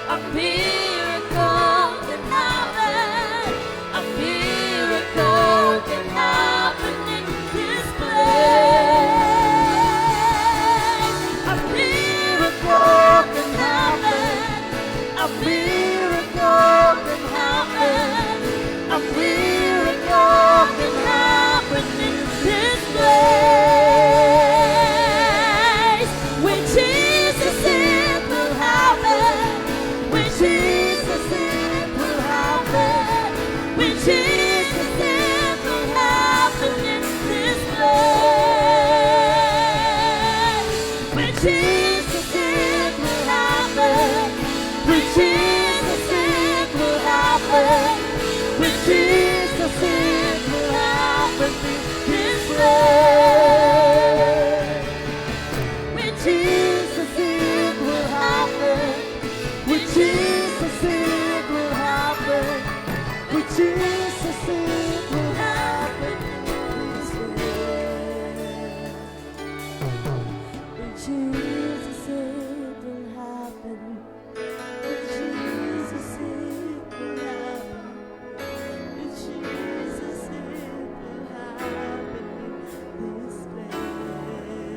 A miracle can happen. A miracle can happen in this place. A miracle can happen. A miracle can happen. A miracle can happen in this place. With Jesus it will happen. With Jesus it will happen. With Jesus it will happen in this place. With Jesus it will happen. With Jesus it will happen. With Jesus it will happen in this place. With Jesus it will happen. With Jesus it will happen. With Jesus it will happen this way. With Jesus it will happen. With Jesus it will happen. With Jesus it will happen this way.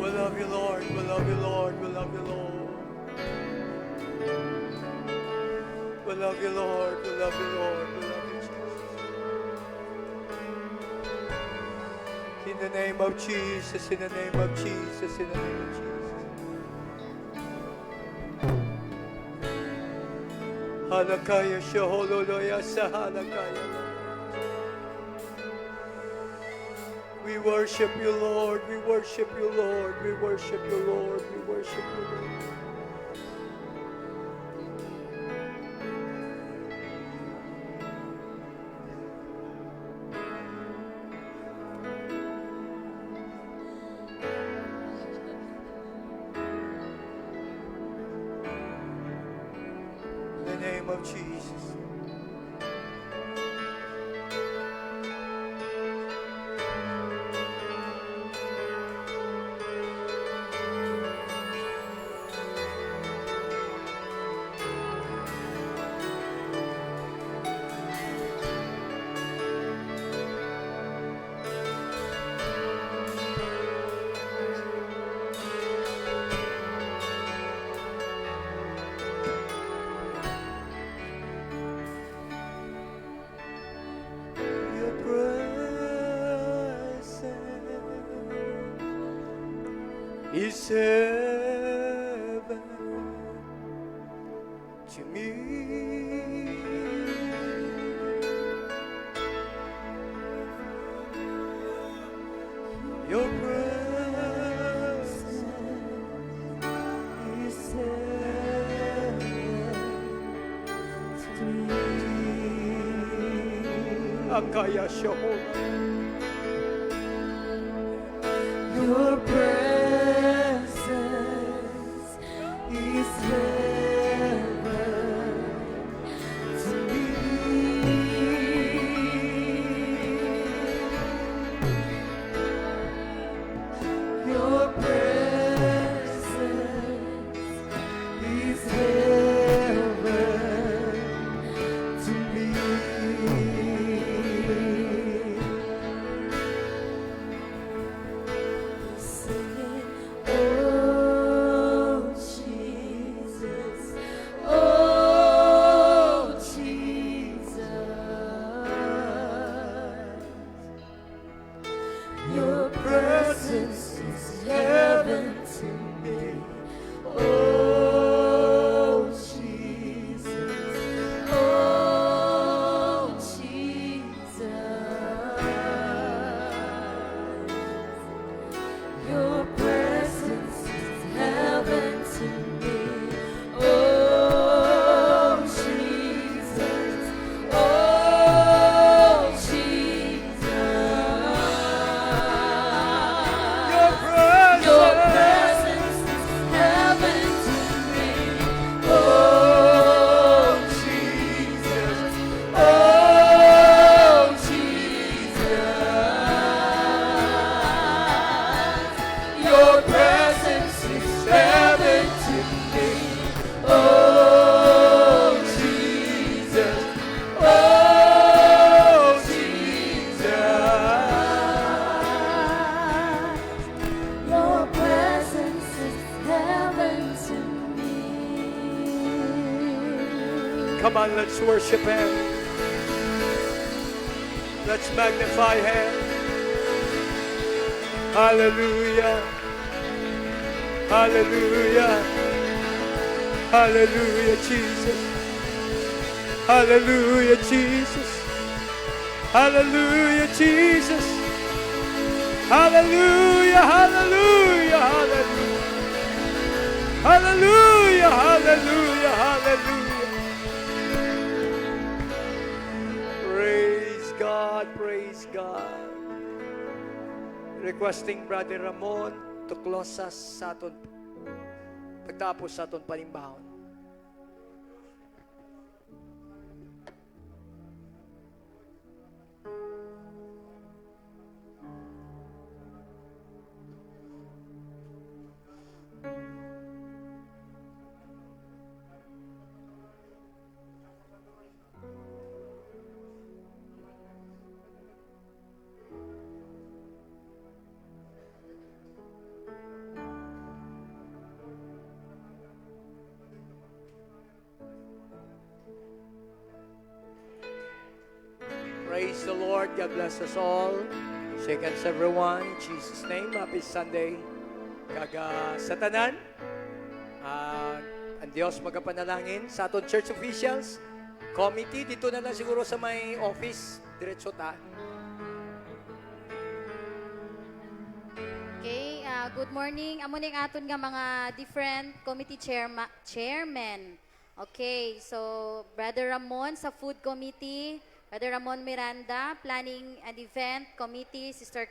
We love you, Lord. We love you, Lord. We love you, Lord. We love you, Lord. We love you, Lord. We love you, Jesus. In the name of Jesus, in the name of Jesus, in the name of Jesus. Halakaya Shahololoya Sahalakaya. We worship you, Lord. We worship you, Lord. We worship you, Lord. We worship you, Lord. In the name of Jesus. Your presence is heaven to me. Your presence is heaven to me. Akaya Shahona. Your presence is heaven to me. Your presence is heaven to me. Say Let's worship Him. Let's magnify Him. Hallelujah. Hallelujah. Hallelujah, Jesus. Hallelujah, Jesus. Hallelujah, Jesus. Hallelujah, hallelujah, hallelujah. Hallelujah, hallelujah, hallelujah. Praise God, praise God. Requesting Brother Ramon to close us sa aton pagtapos sa aton panimbahon. Praise the Lord. God bless us all. Shake hands everyone. In Jesus' name. Happy Sunday. Kaga sa tanan. Ang Diyos magapanalangin sa aton church officials. Committee, dito na lang siguro sa may office. Diretso ta. Okay, good morning. Amo ning aton nga mga different committee chairman. Okay, so Brother Ramon sa Food Committee, Brother Ramon Miranda, Planning and Event Committee, Sister